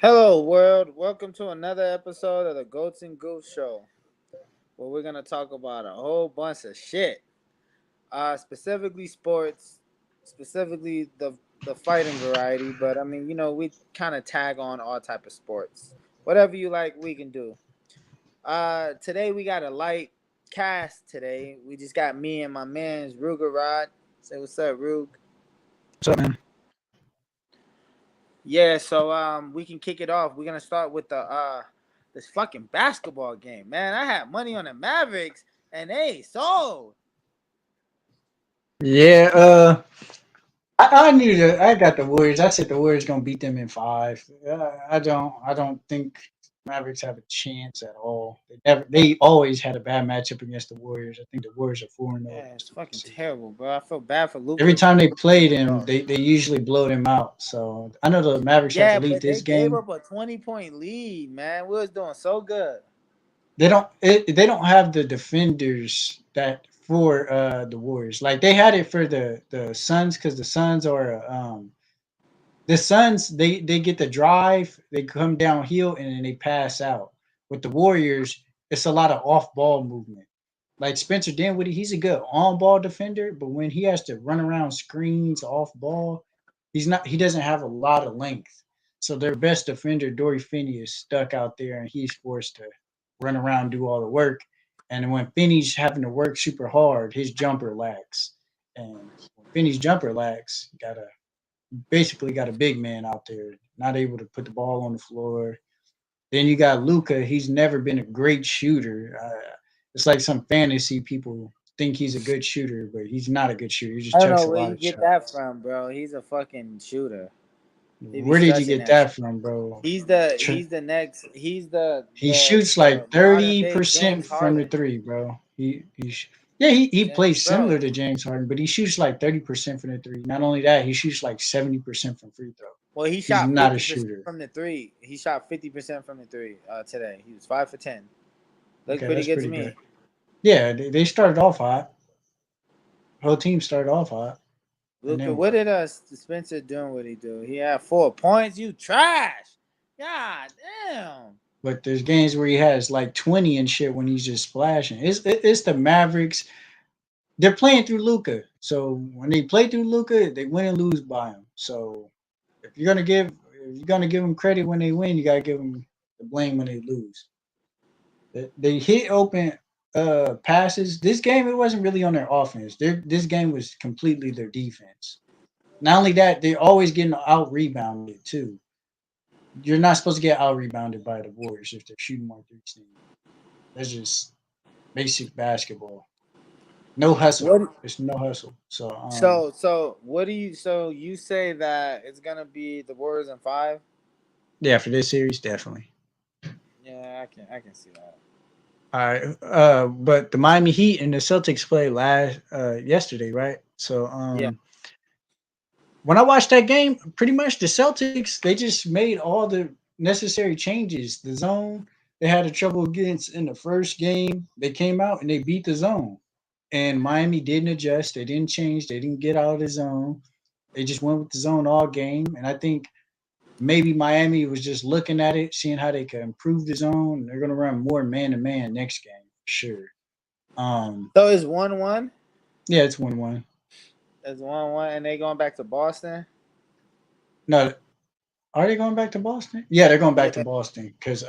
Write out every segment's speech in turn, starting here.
Hello, world. Welcome to another episode of the Goats and Goose Show, where we're gonna talk about a whole bunch of shit. Specifically sports, specifically the fighting variety. But I mean, we kind of tag on all type of sports. Whatever you like, we can do. Today we got a light cast. Today we just got me and my man's Ruger Rod. Say what's up, Rug. What's up, man? Yeah, so we can kick it off. We're gonna start with the this fucking basketball game, man. I had money on the Mavericks and they sold. Yeah, I knew that I got the Warriors. I said the Warriors gonna beat them in five. I don't think Mavericks have a chance at all. They always had a bad matchup against the Warriors. I think the Warriors are 4-0 Yeah, it's against them fucking this season. terrible, bro. I feel bad for Every Luca. time they play Luca them, dog. they usually blow them out. So I know the Mavericks have to Yeah, lead but they this gave game. up a 20-point lead, man. We was doing so good. They don't have the defenders that for the Warriors. Like they had it for the Suns because the Suns, they get the drive, they come downhill, and then they pass out. With the Warriors, it's a lot of off ball movement. Like Spencer Dinwiddie, he's a good on ball defender, but when he has to run around screens off ball, he doesn't have a lot of length. So their best defender, Dory Finney, is stuck out there, and he's forced to run around, do all the work. And when Finney's having to work super hard, his jumper lags. And when Finney's jumper lags, basically got a big man out there, not able to put the ball on the floor. Then you got Luca. He's never been a great shooter. It's like some fantasy people think he's a good shooter, but he's not a good shooter. He I just don't know chucks a where lot you of get that shots. from, bro. He's a fucking shooter. He be Where did you stretching get that that shit. from, bro? He's the He shoots like modern thirty day percent James from the Harden. three, bro. Yeah, he plays Bro, similar to James Harden, but he shoots like 30% from the three. Not only that, he shoots like 70% from free throw. well, he He's shot not a 50% shooter. from the three. He shot 50% from the three today. He was 5 for 10. Looked Okay, pretty that's good to pretty good. me. Yeah, they started off hot. Whole team started off hot, and Luca, then what what? did Spencer doing? What he do? He had 4 points. You trash. God damn. But there's games where he has like 20 and shit when he's just splashing. It's the Mavericks. They're playing through Luca, so when they play through Luca, they win and lose by him. So if you're gonna give them credit when they win, you gotta give them the blame when they lose. They hit open passes. This game it wasn't really on their offense. This game was completely their defense. Not only that, they're always getting out rebounded too. You're not supposed to get out rebounded by the Warriors if they're shooting more threes than you. That's just basic basketball. No hustle. What? It's no hustle. So What do you? So you say that it's gonna be the Warriors in five? yeah, for this series, definitely. Yeah, I can see that. All right. But the Miami Heat and the Celtics played last yesterday, right? So Yeah. when I watched that game, pretty much the Celtics they just made all the necessary changes. The zone they had a trouble against in the first game. They came out and they beat the zone. And Miami didn't adjust. They didn't change. They didn't get out of the zone. They just went with the zone all game. And I think maybe Miami was just looking at it, seeing how they could improve the zone. They're going to run more man to man next game for sure. Um, So it's 1-1. yeah, it's 1-1. It's 1-1, and they going back to Boston. No, are they going back to Boston? Yeah, they're going back to Yeah, Boston because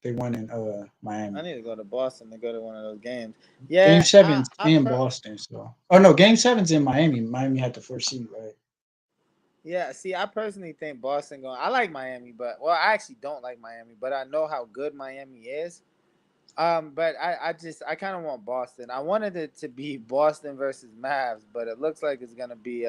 they won in I Miami. need to go to Boston to go to one of those games. Game Yeah, seven's in Boston. So, oh no, Game seven's in Miami. Miami had the first seed, right? yeah. See, I personally think Boston going. I like Miami, but well, I actually don't like Miami, but I know how good Miami is. But I kind of want Boston. I wanted it to be Boston versus Mavs, but it looks like it's gonna be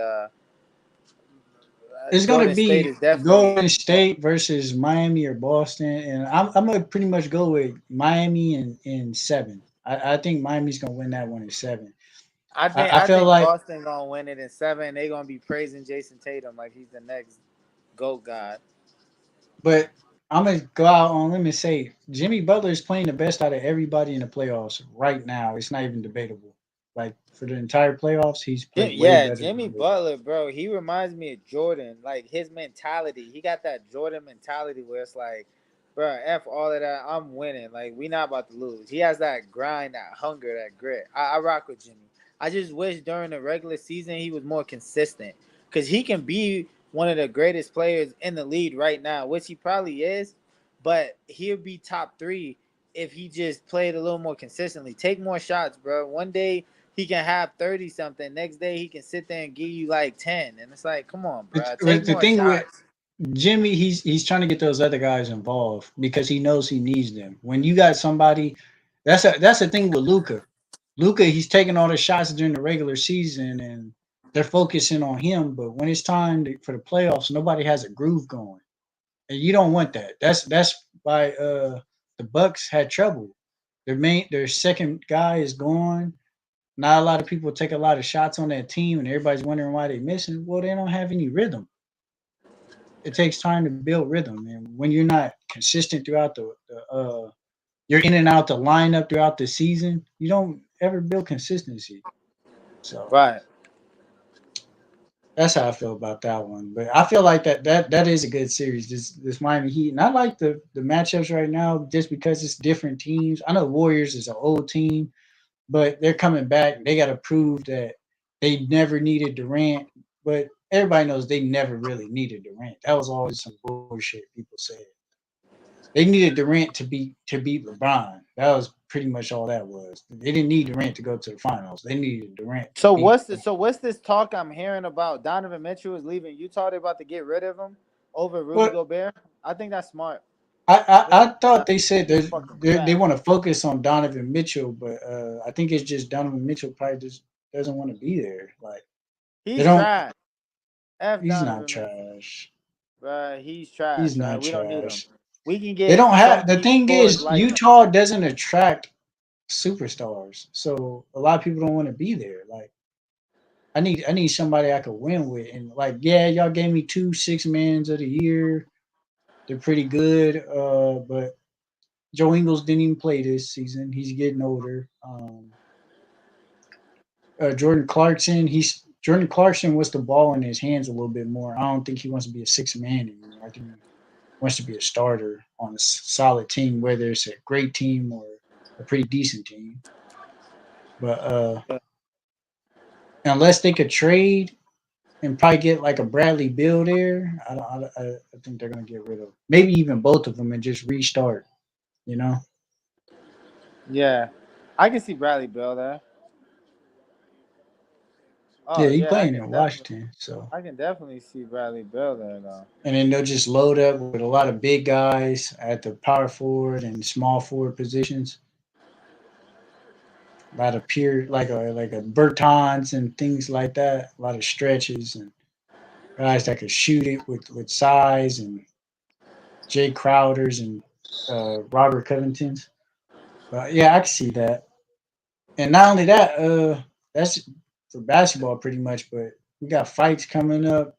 It's gonna Golden State be is definitely. Golden State versus Miami or Boston, and I'm gonna pretty much go with Miami in seven. I think Miami's gonna win that one in seven. I think I I feel think like, Boston gonna win it in seven. They gonna be praising Jason Tatum like he's the next GOAT god. but I'm gonna go out on a limb and say Jimmy Butler is playing the best out of everybody in the playoffs right now. It's not even debatable. Like for the entire playoffs, he's played way Yeah, better Jimmy than Luka. Butler, bro. He reminds me of Jordan. Like his mentality. He got that Jordan mentality where it's like, bro, F all of that. I'm winning. Like we not about to lose. He has that grind, that hunger, that grit. I rock with Jimmy. I just wish during the regular season he was more consistent. Cause he can be one of the greatest players in the league right now, which he probably is, but he'll be top three if he just played a little more consistently. Take more shots, bro. One day he can have 30 something. Next day he can sit there and give you like 10. And it's like, come on, bro. Take But the more thing with shots. Jimmy, he's trying to get those other guys involved because he knows he needs them. When you got somebody, that's the thing with Luca. Luca, he's taking all the shots during the regular season, and they're focusing on him. But when it's time for the playoffs, nobody has a groove going, and you don't want that. That's why the Bucks had trouble. Their second guy is gone. Not a lot of people take a lot of shots on that team, and everybody's wondering why they're missing. Well, they don't have any rhythm. It takes time to build rhythm, and when you're not consistent throughout you're in and out the lineup throughout the season, you don't ever build consistency. So Right. that's how I feel about that one. But I feel like that is a good series. This Miami Heat, and I like the matchups right now just because it's different teams. I know Warriors is an old team, but they're coming back. They got to prove that they never needed Durant, but everybody knows they never really needed Durant. That was always some bullshit people said. They needed Durant to beat LeBron. That was pretty much all that was. They didn't need Durant to go to the finals. They needed Durant to beat LeBron. So what's this talk I'm hearing about Donovan Mitchell is leaving Utah? They're about to get rid of him over Rudy Well, Gobert. I think that's smart. I thought That they said is fucking they trash. want to focus on Donovan Mitchell, but I think it's just Donovan Mitchell probably just doesn't want to be there. Like they He's don't. trash. F He's not Donovan Mitchell. trash. Bruh, he's He's trash. Right? not We don't need him. trash. We can They get don't some have. The deep thing scores is, like him. Utah doesn't attract superstars, so a lot of people don't want to be there. Like I need somebody I could win with, and like yeah, y'all gave me 2 6 mans of the year. They're pretty good, but Joe Ingles didn't even play this season. He's getting older. Jordan Clarkson wants the ball in his hands a little bit more. I don't think he wants to be a 6 man anymore. I think he wants to be a starter on a solid team, whether it's a great team or a pretty decent team. But unless they could trade and probably get like a Bradley Bill there, I think they're gonna get rid of maybe even both of them and just restart. You know? Yeah. I can see Bradley Bill there. Yeah, Oh he yeah, playing in Washington, so I can definitely see Bradley Bill there though. and then they'll just load up with a lot of big guys at the power forward and small forward positions. A lot of pure like a Bertans and things like that. A lot of stretches and guys that could shoot it with size and Jay Crowders and Robert Covingtons. But yeah, I can see that. And not only that, that's for basketball pretty much. But we got fights coming up.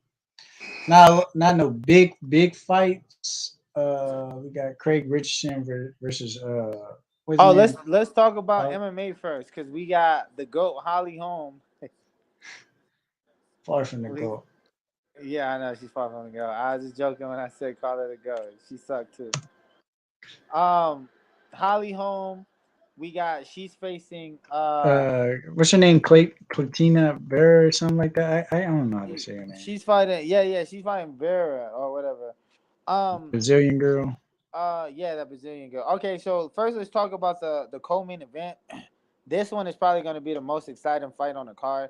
Not no big fights. We got Craig Richardson versus what's his Oh, name? let's talk about Uh, MMA first because we got the goat Holly Holm. far from the We, goal. yeah, I know she's far from the goat. I was just joking when I said call her the goat. She sucked too. Um, Holly Holm, we got she's facing What's her name? Claytina Vera or something like that. I don't know how to say her name. she's fighting she's fighting Vera or whatever. Um, Brazilian girl. yeah, that Brazilian girl. Okay, so first let's talk about the co-main event. This one is probably going to be the most exciting fight on the card.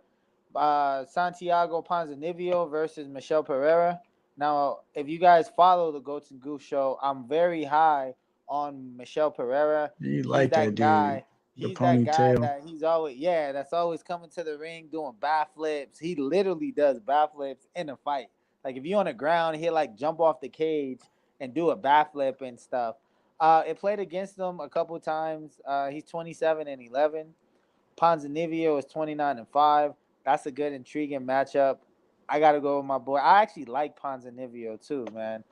Santiago Ponzinibbio versus Michelle Pereira. Now, if you guys follow the Goats and Goose show, I'm very high on Michelle Pereira. You He's like that that dude? guy. The He's that guy ponytail. that he's always that's always coming to the ring doing backflips. He literally does backflips in a fight. Like if you're on the ground, he'll like jump off the cage and do a backflip and stuff. It played against him a couple times. He's 27-11. Ponzinibbio is 29-5. That's a good, intriguing matchup. I got to go with my boy. I actually like Ponzinibbio too, man.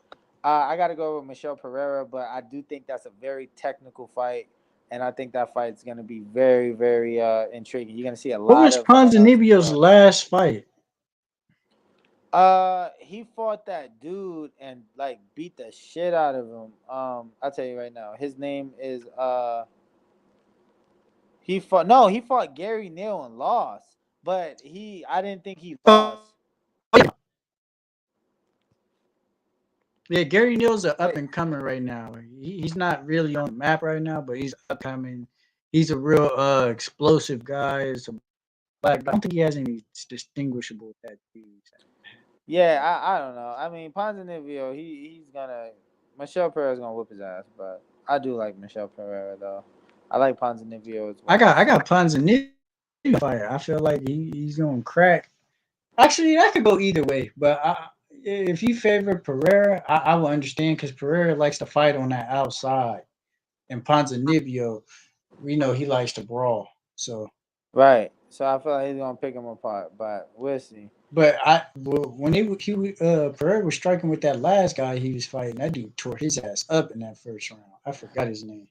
I got to go with Michelle Pereira, but I do think that's a very technical fight. and I think that fight's gonna be very, very intriguing. You're gonna see a What lot was of Ponzinibbio's last fight? he fought that dude and like beat the shit out of him. I'll tell you right now, his name is he fought Gary Neal and lost, but I didn't think he Oh lost. yeah, Gary Neal's an up But and coming right now. He's not really on the map right now, but he's upcoming. He's a real explosive guy. It's a black. I don't think he has any distinguishable tattoos. yeah, I don't know. I mean, Ponzinibbio, he's gonna Michelle Pereira's gonna whip his ass, but I do like Michelle Pereira though. I like Ponzinibbio as well. I So got Ponzinibbio fight. I feel like he's gonna crack. Actually, that could go either way. But if you favor Pereira, I will understand because Pereira likes to fight on that outside, and Ponzinibbio, we know he likes to brawl. So, right. So I feel like he's gonna pick him apart, but we'll see. but when Pereira was striking with that last guy he was fighting, that dude tore his ass up in that first round. I forgot his name.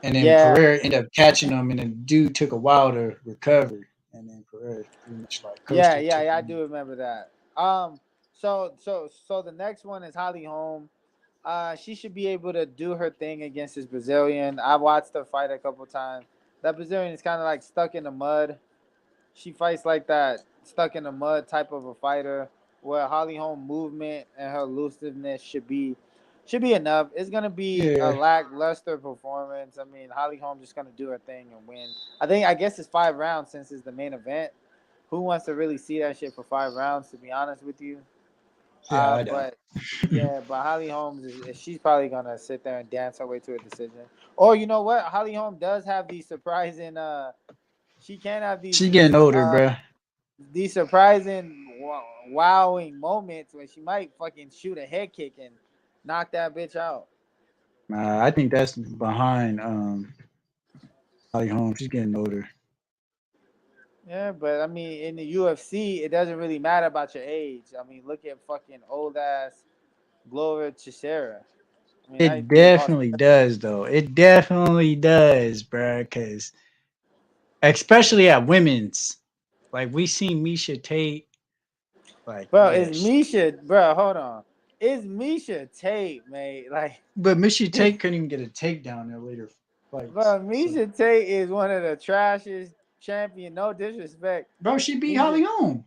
And then Yeah, Pereira ended up catching him, and the dude took a while to recover. And then Pereira pretty much like coasted to the yeah, I do win. remember that. So the next one is Holly Holm. She should be able to do her thing against this Brazilian. I watched her fight a couple times. That Brazilian is kind of like stuck in the mud. She fights like that stuck in the mud type of a fighter, where Holly Holm movement and her elusiveness should be enough. It's gonna be a Yeah, lackluster performance. I mean, Holly Holm just gonna do her thing and win. I guess it's 5 rounds since it's the main event. Who wants to really see that shit for 5 rounds? To be honest with you, yeah, I don't. but yeah, but Holly Holmes she's probably gonna sit there and dance her way to a decision. Or you know what? Holly Holm does have these surprising. She can have She's getting older, bro. these surprising wowing moments when she might fucking shoot a head kick and knock that bitch out. I think that's behind Holly Holm. She's getting older. Yeah, but I mean, in the UFC, it doesn't really matter about your age. I mean, look at fucking old ass Glover Teixeira. I mean, It that dude lost. definitely does, though. It definitely does, bro. Because especially at women's, like we seen Misha Tate, like Bro, it's yes, Misha. Bro, hold on. It's Misha Tate, mate. Like, but Misha Tate couldn't even get a takedown in their later fights. bro, So, Misha Tate is one of the trashiest champion. No disrespect, bro, she beat Misha. Holly Holm.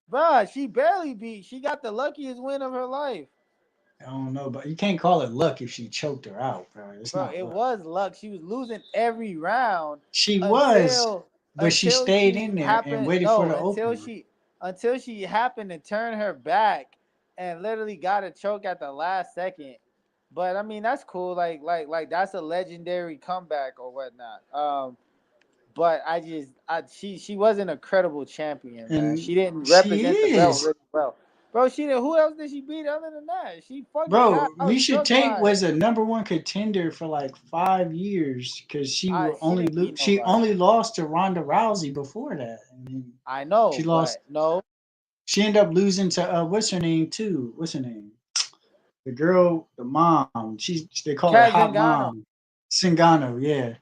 Bro, she barely beat. She got the luckiest win of her life. I don't know, but you can't call it luck if she choked her out, bro. It's Bro, not it luck. was luck. She was losing every round She was, until but she stayed in there and waited for the opener. until she happened to turn her back and literally got a choke at the last second. But I mean that's cool. Like that's a legendary comeback or whatnot. But she wasn't a credible champion, man. And She didn't she represent the belt is. really well. Bro, she did. Who else did she beat other than that? She fucking got Bro, Misha outstruck Tate by. was a number one contender for like 5 years because she will She only didn't beat she nobody. only lost to Ronda Rousey before that. And then I she know, lost. but no. She ended up losing to what's her name too? What's her name? The girl, the mom. They call her Cat Hot Zingano. Mom. Singano, yeah,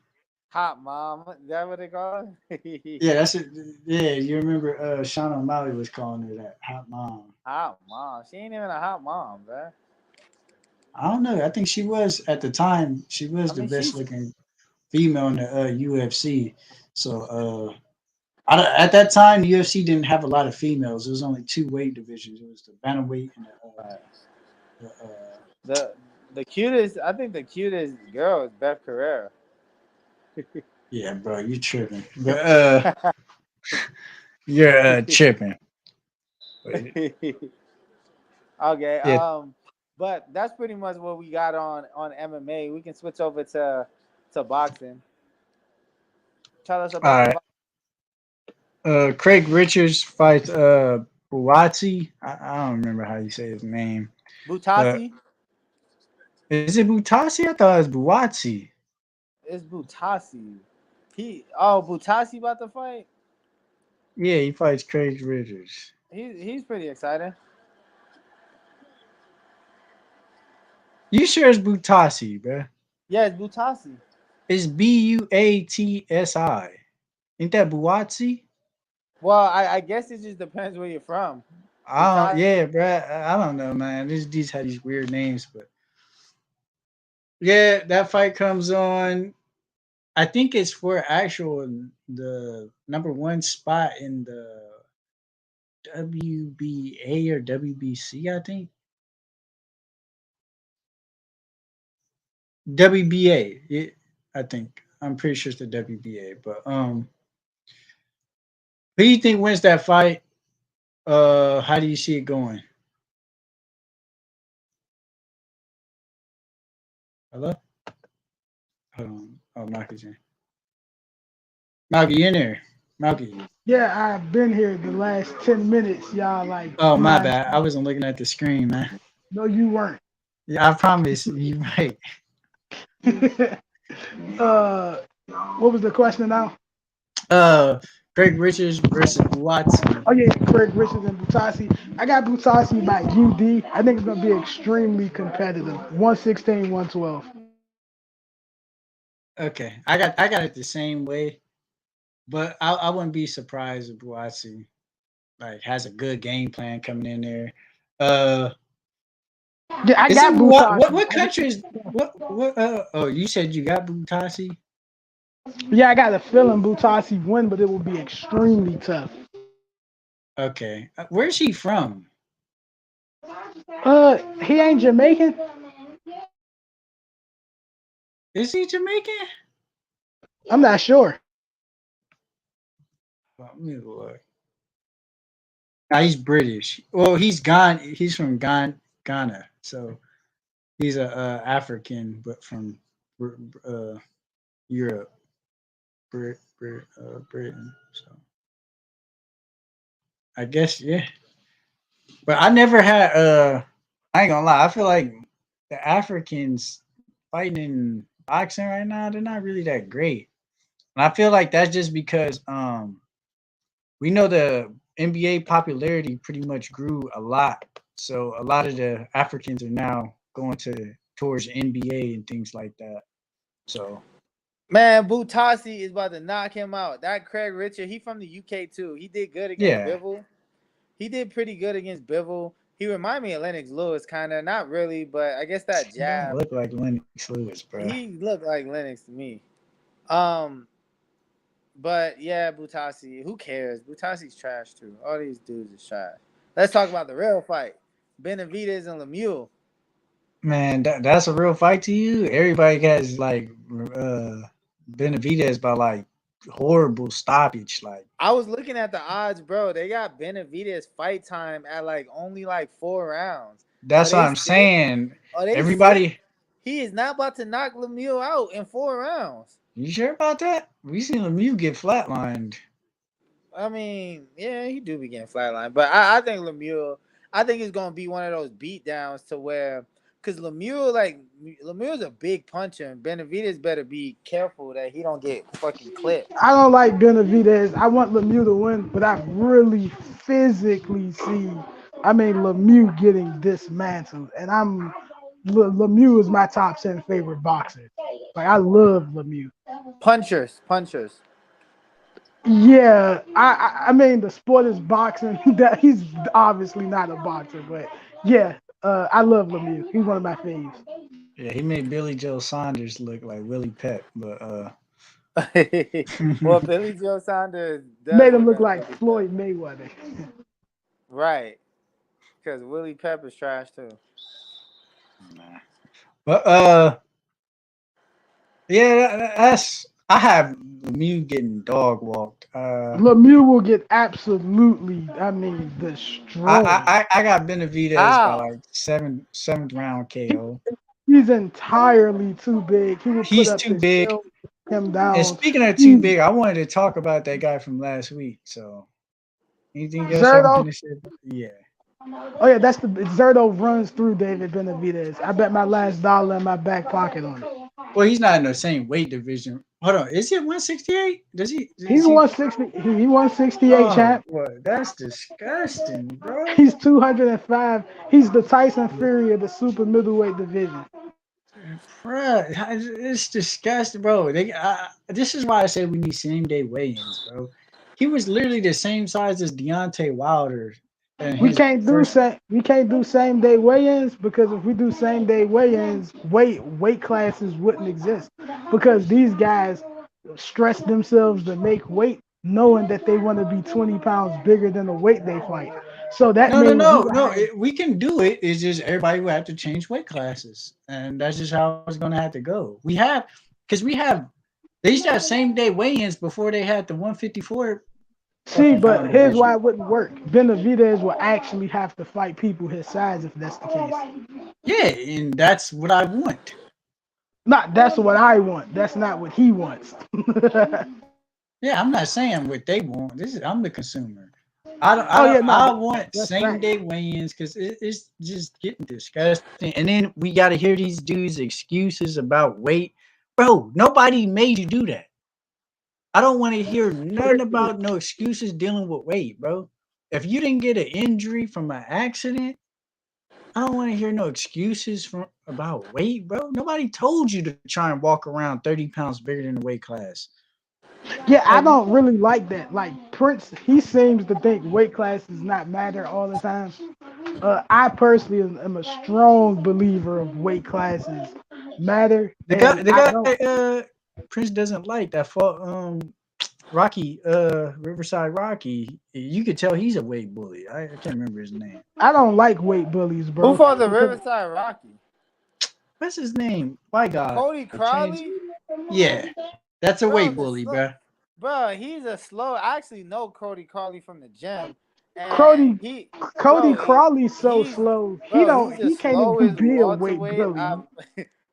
Hot mom. Is that what they call it? yeah. That's it. Yeah, you remember? Sean O'Malley was calling her that Hot Mom. Hot mom. She ain't even a hot mom, bro. I don't know. I think she was at the time. She I was the mean, best she's looking female in the UFC. So at that time, the UFC didn't have a lot of females. There was only two weight divisions. It was the bantamweight and the the the cutest. I think the cutest girl is Beth Carrera. yeah, bro, you tripping. But you're tripping. But Okay. yeah, But that's pretty much what we got on MMA. We can switch over to boxing. Tell us all about the right. Craig Richards fights Buatsi. I don't remember how you say his name, but Butasi. is it Butasi? I thought it was Buatsi. It's Butasi. Butasi about to fight. Yeah, he fights Craig Richards. He's pretty exciting. You sure it's Butasi, bro? Yeah, it's Butasi. It's Buatsi. Ain't that Buatsi? Well, I guess it just depends where you're from. I don't. Bhutan. Yeah, bro. I don't know, man. These have these weird names, but yeah, that fight comes on. I think it's for actual the number one spot in the WBA or WBC. I think WBA. I think I'm pretty sure it's the WBA. But who do you think wins that fight? How do you see it going? Hello. Hold on. Oh, Malky's in. Malky, you in there? Malky. Yeah, I've been here the last 10 minutes. Y'all like Oh, my non. bad. I wasn't looking at the screen, man. No, you weren't. Yeah, I promise you right. uh, what was the question now? Uh, Greg Richards versus Buatsi. Oh yeah, Craig Richards and Butasi. I got Butasi by UD. I think it's gonna be extremely competitive. 116, 112. Okay, I got it the same way, but I wouldn't be surprised if Buatsi like has a good game plan coming in there. Uh, Yeah, I is it got Butasi. what country is what? Oh, you said you got Buatsi. Yeah, I got a feeling Butasi win, but it will be extremely tough. Okay, where's he from? He ain't Jamaican. Is he Jamaican? I'm not sure. Let me look. Nah, he's British. Well, he's Ghana. He's from Ghana. So he's a African, but from uh, Europe, Britain. So I guess yeah. But I never had. I ain't gonna lie. I feel like the Africans fighting in boxing right now, they're not really that great, and I feel like that's just because we know the NBA popularity pretty much grew a lot. So a lot of the Africans are now going to towards NBA and things like that. So Man, Butasi is about to knock him out. That Craig Richard, he from the UK too. He did good against yeah, Bivol. He did pretty good against Bivol. He remind me of Lennox Lewis, kind of. Not really, but I guess that he don't jab. look like Lennox Lewis, bro. He looked like Lennox to me. Um, but yeah, Butasi. Who cares? Butasi's trash too. All these dudes is trash. Let's talk about the real fight. Benavidez and Lemieux. Man, that's a real fight to you. Everybody has like uh Benavidez by like horrible stoppage. Like I was looking at the odds, bro. They got Benavidez fight time at like only like 4 rounds. Are that's what they I'm sick? saying. Are they sick? Everybody, He is not about to knock Lemieux out in 4 rounds. you sure about that? We seen Lemieux get flatlined. I mean, yeah, he do be getting flatlined, but I think Lemieux, I think it's gonna be one of those beat downs to where, cause Lemieux, like Lemieux's a big puncher, and Benavidez better be careful that he don't get fucking clipped. I don't like Benavidez. I want Lemieux to win, but I really physically see. I mean, Lemieux getting dismantled, and Lemieux is my top 10 favorite boxer. Like I love Lemieux. Punchers. Yeah, I mean the sport is boxing. That he's obviously not a boxer, but yeah, I love Lemieux. He's one of my faves. Yeah, he made Billy Joe Saunders look like Willie Pep, but Well, Billy Joe Saunders does Made him look look like like Willie Pep, Floyd Mayweather. right? Because Willie Pep is trash too. nah. But yeah, that's I have Lemieux getting dog walked. Lemieux will get absolutely, I mean, destroyed. I got Benavidez by How? like seventh round KO. He's entirely too big. He will put He's up too the big. shield, him And down. speaking of too He, big, I wanted to talk about that guy from last week. So anything else y'all want Zerto. to say? Yeah. Oh yeah, that's the Zerto runs through David Benavidez. I bet my last dollar in my back pocket on it. Well, he's not in the same weight division. Hold on, is it 168? Does he? He Is he? 160. He 168 Oh, champ. what? That's disgusting, bro. He's 205. He's the Tyson Fury of the super middleweight division. Bruh, it's disgusting, bro. This is why I said we need same day weigh-ins, bro. He was literally the same size as Deontay Wilder in We his can't do first. same day weigh-ins because if we do same day weigh-ins, weight classes wouldn't exist because these guys stress themselves to make weight knowing that they want to be 20 pounds bigger than the weight they fight. So that No, no, means we no, would no. have. We can do it. It's just everybody will have to change weight classes, and that's just how it's gonna have to go. Because we have, they used to have same day weigh-ins before they had the 154 See, fucking but pound here's why division. it wouldn't work. Benavidez will actually have to fight people his size if that's the case. Yeah, and that's what I want. Not that's what I want. That's not what he wants. Yeah, I'm not saying what they want. I'm the consumer. I don't. I Oh don't. yeah, no, I want that's same fact. day weigh-ins because it's just getting disgusting. And then we got to hear these dudes' excuses about weight, bro. Nobody made you do that. I don't want to hear nothing about no excuses dealing with weight, bro. If you didn't get an injury from an accident, I don't want to hear no excuses from about weight, bro. Nobody told you to try and walk around 30 pounds bigger than the weight class. Yeah, I Like, don't really like that. Like Prince, he seems to think weight classes not matter all the time. I personally am a strong believer of weight classes matter, and the I guy, don't. Prince doesn't like that fought Rocky, Riverside Rocky. You could tell he's a weight bully. I can't remember his name. I don't like weight bullies, Who bro. fought the Because Riverside Rocky? What's his name? My God, Cody I changed. Crowley? Yeah, that's a Bro, weight the bully, slow, bro. bro, he's a slow. I actually know Cody Crowley from the gym, and Cody he, Cody bro, Crawley's so he's, slow. He bro, don't. he's the He can't even slowest be a weight welterweight bully. I've.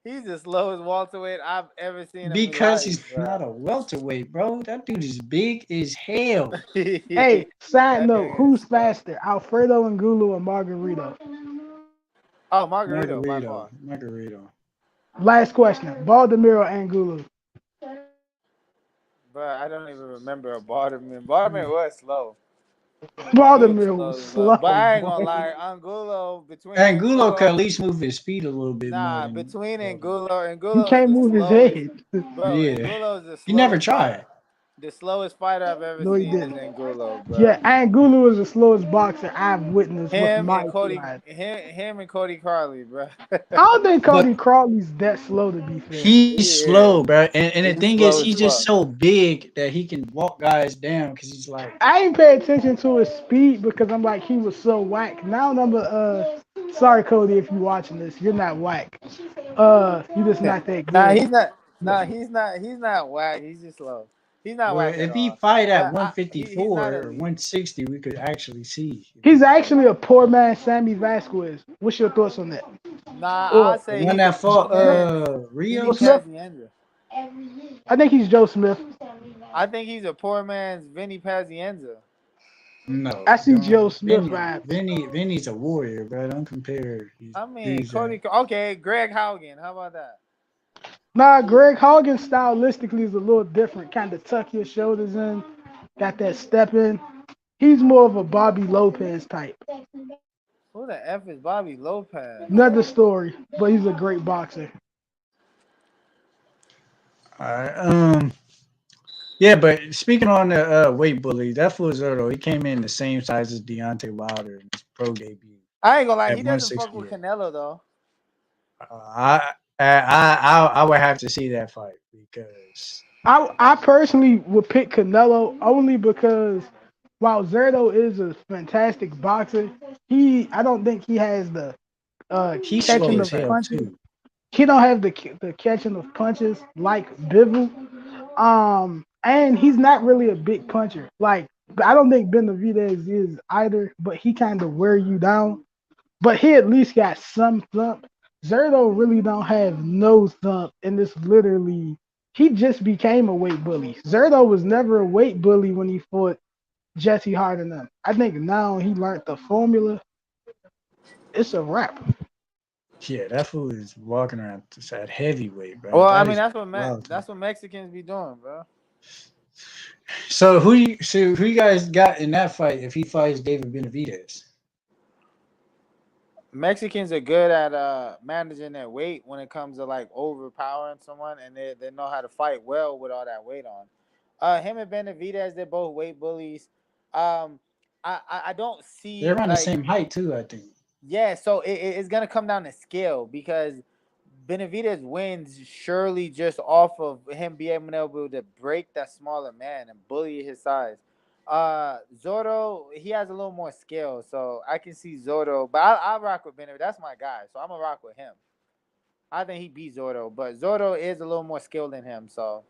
He's the slowest welterweight I've ever seen in my Because life, he's bro. not a welterweight, bro. That dude is big as hell. Hey, side That note: nigga is who's slow. faster, Alfredo Ngulu or Margarito? Oh, Margarito by Margarito, far. Margarito. Last question: Baldomero and Ngulu. Bro, I don't even remember a Baltimore. Baltimore was slow. He was Baldomero was slow as well. slow, But I ain't gonna boy. lie, Angulo between Angulo could Angulo, at least move his feet a little bit more nah, than between Baltimore. He Angulo is can't the move his slowest. head. Bro, Yeah, Angulo is the he never slowest fighter. tried. The slowest fighter I've ever No, he seen is didn't. Angulo, bro. Yeah, Angulo is the slowest boxer I've witnessed with my two eyes. Him and Cody Carley, bro. I don't think But Cody Crawley's that slow to be fair. he's He slow, is. bro. And the He's thing is, slow he's as just fuck. so big that he can walk guys down because he's like, I ain't pay attention to his speed because I'm like he was so whack. Now number sorry Cody if you watching this, you're not whack. You just not that Nah, good. he's not. Nah, he's not whack. He's just slow. He's not well, whack at if he all. fight at But he's 154 not or elite. 160, we could actually see if He's he's a actually a poor man Sammy Vasquez. What's your thoughts on that? Nah, I Or the say one he's a that poor fought man's Joe Vinny Rios. Smith? Pazienza. I think he's Joe Smith. I think he's a poor man's Vinny Pazienza. No, I see Joe don't. Smith vibes. Vinny's a warrior, bro. Don't compare these I mean, dudes. That Okay, Greg Haugen. How about that? Nah, Greg Hogan stylistically is a little different. Kind of tuck your shoulders in, got that step in. He's more of a Bobby Lopez type. Who the F is Bobby Lopez? Another story, but he's a great boxer. all right. Yeah, but speaking on the weight bully, that fool Zerto, he came in the same size as Deontay Wilder in his pro debut I ain't gonna lie, at he doesn't fuck with 168. Canelo though. I would have to see that fight because I personally would pick Canelo only because while Zerto is a fantastic boxer, I don't think he has the he's slow catching as of hell punches. too. He don't have the catching of punches like Bivol. And he's not really a big puncher. Like I don't think Benavidez is either, but he kind of wear you down. But he at least got some thump. Zerto really don't have no thump, and this literally he just became a weight bully. Zerto was never a weight bully when he fought Jesse Hart and them. I think now he learned the formula. It's a wrap. Yeah, that fool is walking around at heavyweight, bro. Well, I That mean is wild. that's what Mexicans be doing, bro. So who you guys got in that fight if he fights David Benavidez? Mexicans are good at managing their weight when it comes to like overpowering someone, and they know how to fight well with all that weight on. Him and Benavidez, they're both weight bullies. Um, I don't They're see around the like same height too, I think. yeah, so it's gonna come down to skill because Benavidez wins surely just off of him being able to break that smaller man and bully his size. Zorro, he has a little more skill, so I can see Zorro, but I rock with Benavidez. That's my guy, so I'm gonna rock with him. I think he beat Zorro, but Zorro is a little more skilled than him, so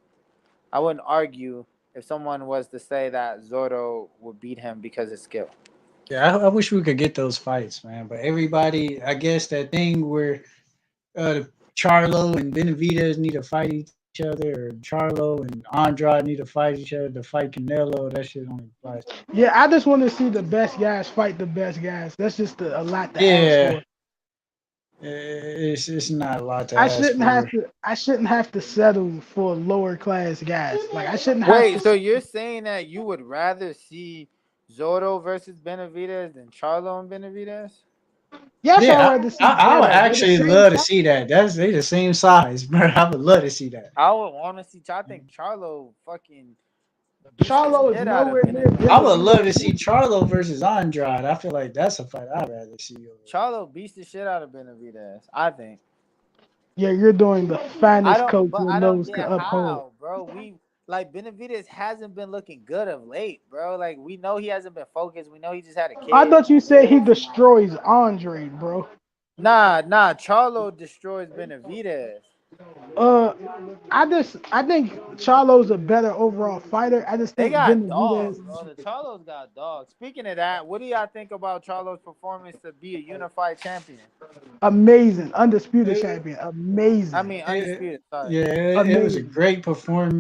I wouldn't argue if someone was to say that Zorro would beat him because of skill. Yeah, I wish we could get those fights, man. But everybody, I guess that thing where Charlo and Benavidez need to fight each other, or Charlo and Andrade need to fight each other to fight Canelo. That shit only applies to Yeah, I just want to see the best guys fight the best guys. That's just a lot to ask yeah. for. It's not a lot to ask for. I shouldn't have to settle for lower class guys. Like I shouldn't have Wait, to. so you're saying that you would rather see Zorro versus Benavidez than Charlo and Benavidez? Yes, I'd Yeah, rather see I would Zorro. They're the actually same love to size. see that. They the same size, bro. I would love to see that. I would want to see. I think Charlo fucking beats the Charlo is shit out of nowhere near I would Benavidez. love to Benavidez. see Charlo versus Andrade. I feel like that's a fight I'd rather see over. Charlo beats the shit out of Benavidez. I think. Yeah, you're doing the I finest don't, coach but your I don't nose could get uphold. how, bro. We like Benavidez hasn't been looking good of late, bro. Like we know he hasn't been focused. We know he just had a I kid. thought you said he destroys Andre, bro. Nah. Charlo destroys Benavidez. Uh, I think Charlo's a better overall fighter. I just They think got Benavidez dogs, bro. The Charlos got dogs. Speaking of that, what do y'all think about Charlo's performance to be a unified champion? amazing, undisputed It, champion, I amazing, mean, it, undisputed. Sorry. yeah, it was a amazing. great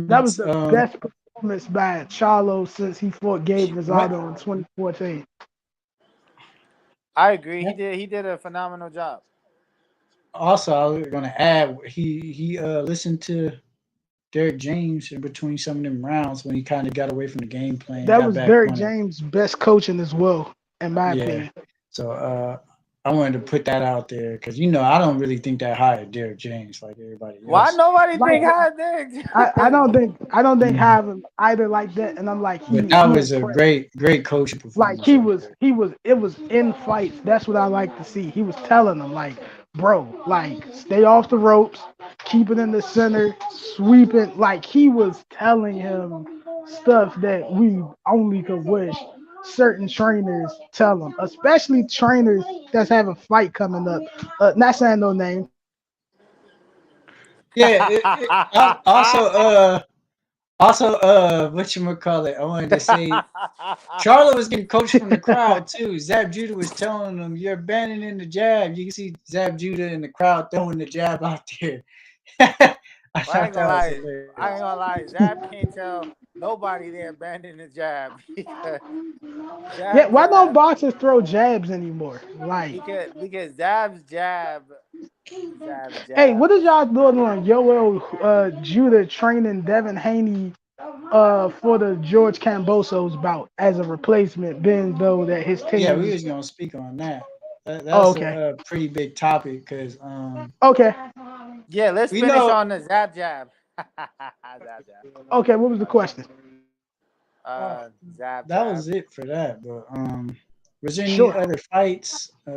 That performance. was the best performance by Charlo since he fought Gabe What Rosado in 2014. I agree. He did a phenomenal job. also I was gonna add he listened to Derek James in between some of them rounds when he kind of got away from the game plan, That got was back Derek on it. James' best coaching as well, in my Yeah. opinion. So I wanted to put that out there because I don't really think that high of Derek James like everybody Why else. nobody Like think how Derek? I don't think Mhm. have him either like that. And I'm like But that he was a impressed. great coaching Like performance right there. he was it was in fights. That's what I like to see. He was telling them like, bro, like stay off the ropes, keep it in the center, sweep it. Like he was telling him stuff that we only could wish certain trainers tell them, especially trainers that's having a fight coming up. Not saying no names. Yeah. Also what you call it? I wanted to say Charlo was getting coached from the crowd too. Zab Judah was telling him, "You're abandoning the jab." You can see Zab Judah in the crowd throwing the jab out there. I Well, I thought ain't gonna that was lie. hilarious. I ain't gonna lie. Zab can't tell nobody they abandoned the jab because Yeah, Zab why don't jab. boxers throw jabs anymore? Like, Because Zab's hey, jab. what is y'all doing on Yoel Judah training Devin Haney for the George Cambosos bout as a replacement, being though that his Yeah, we team. was gonna speak on that. Oh, That's okay, a pretty big topic because okay, Yeah, let's we finish know on the Zab jab. Zab jab. okay. What was the question? Zab that jab. was it for that. But was there any Sure. other fights? We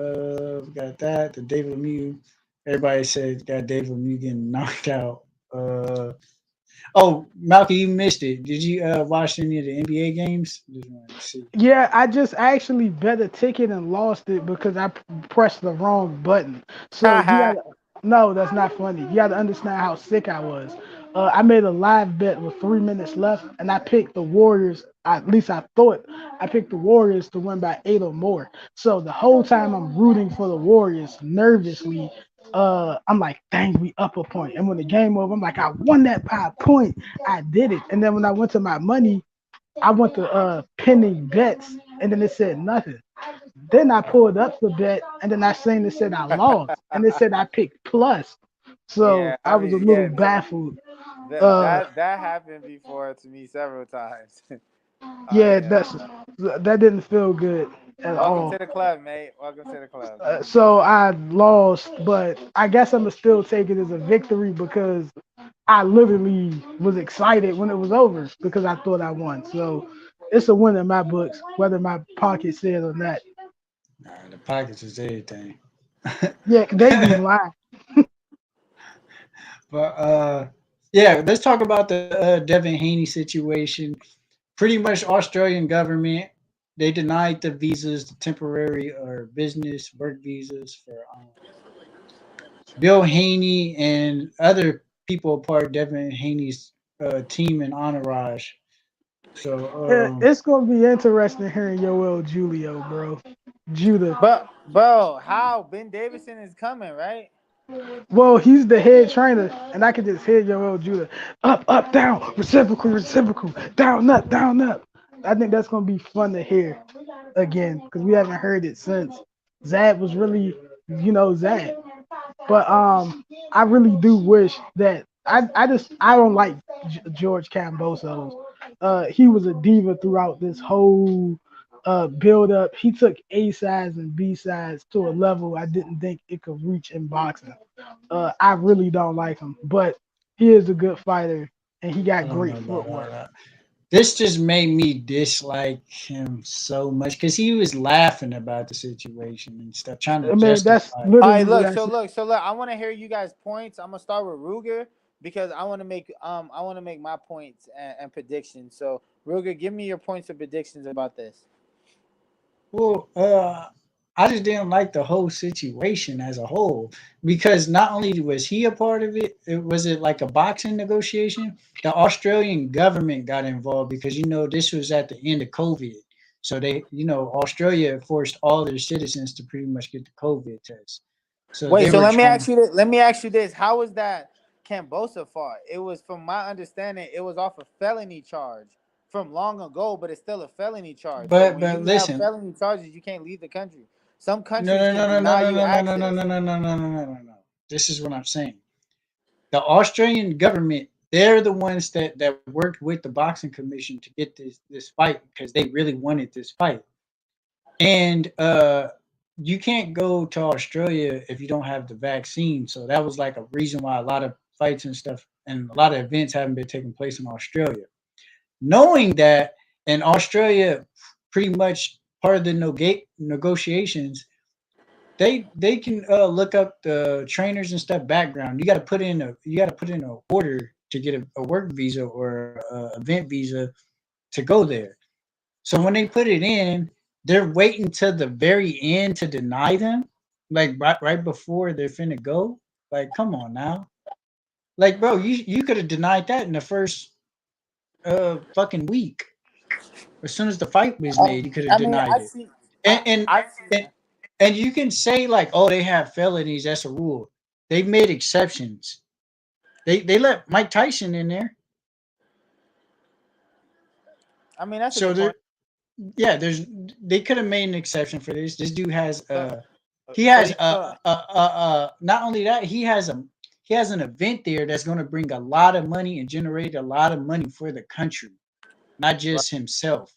got that the David Lemieux. Everybody said got David Lemieux getting knocked out. Oh, Malcolm, you missed it. Did you watch any of the NBA games? Just wanted to see. Yeah, I just actually bet a ticket and lost it because I pressed the wrong button. So you gotta no, that's not funny. You gotta understand how sick I was. I made a live bet with 3 minutes left, and I picked the Warriors. At least I thought I picked the Warriors to win by 8 or more. So the whole time I'm rooting for the Warriors nervously. I'm like, dang, we up a point. And when the game over, I'm like, I won that by a point. I did it. And then when I went to my money, I went to pending bets, and then it said nothing. Then I pulled up the bet, and then I seen it said I lost, and it said I picked plus. Yeah, So I I was a mean, little yeah, baffled. that Uh, that that happened before to me several times. Yeah, Yeah. that didn't feel good at Welcome all. to the club, mate. Welcome to the club. So I lost, but I guess I'm gonna still take it as a victory because I literally was excited when it was over because I thought I won. So it's a win in my books, whether my pocket said or not. Nah, the pockets is everything. Yeah, 'cause they be lying. But yeah, let's talk about the Devin Haney situation. Pretty much, Australian government they denied the visas, the temporary or business work visas for Bill Haney and other people part of Devin Haney's team and entourage. So It's gonna be interesting hearing Yoel Julio, bro. Judah. But bro, how Ben Davidson is coming, right? Well, he's the head trainer, and I can just hear Yoel Judah. Up, up, down, reciprocal, reciprocal, down, up, down, up. I think that's gonna be fun to hear again because we haven't heard it since Zad was really, Zad. But I really do wish that I don't like George Cambosos. He was a diva throughout this whole build up. He took A sides and B sides to a level I didn't think it could reach in boxing. I really don't like him, but he is a good fighter and he I got don't great know about all footwork. that. This just made me dislike him so much because he was laughing about the situation and stuff, trying to I mean, that's justify it. All literally right, what look. I So said. look. So look. I want to hear you guys' points. I'm gonna start with Ruger because I want to make my points and predictions. So Ruger, give me your points and predictions about this. Well, I just didn't like the whole situation as a whole because not only was he a part of it, it was it like a boxing negotiation. The Australian government got involved because this was at the end of COVID, so Australia forced all their citizens to pretty much get the COVID test. So Wait. they So were let me trying ask to. you this. Let me ask you this. How was that Cambosa fought? It was, from my understanding, it was off a felony charge from long ago, but it's still a felony charge. So But when but you have listen, felony charges, you can't leave the country. Some no countries no can no no no deny no you no no no no access. no no no no no no no. This is what I'm saying. The Australian government, they're the ones that worked with the boxing commission to get this fight because they really wanted this fight. And you can't go to Australia if you don't have the vaccine. So that was like a reason why a lot of fights and stuff and a lot of events haven't been taking place in Australia. Knowing that in Australia, pretty much part of the negotiations they can look up the trainers and stuff background. You got to put in a order to get a work visa or a event visa to go there. So when they put it in, they're waiting till the very end to deny them, like right before they're finna go. Like, come on now, like, bro, you could have denied that in the first fucking week. As soon as the fight was made, you could have I mean, denied I it. see. And and I see and that. and you can say like, oh, they have felonies. That's a rule. They've made exceptions. They let Mike Tyson in there. I mean, that's a So good there, point. yeah, they could have made an exception for this. This dude has So, he so has you feel, not only that he has an event there that's going to bring a lot of money and generate a lot of money for the country, not right, just himself.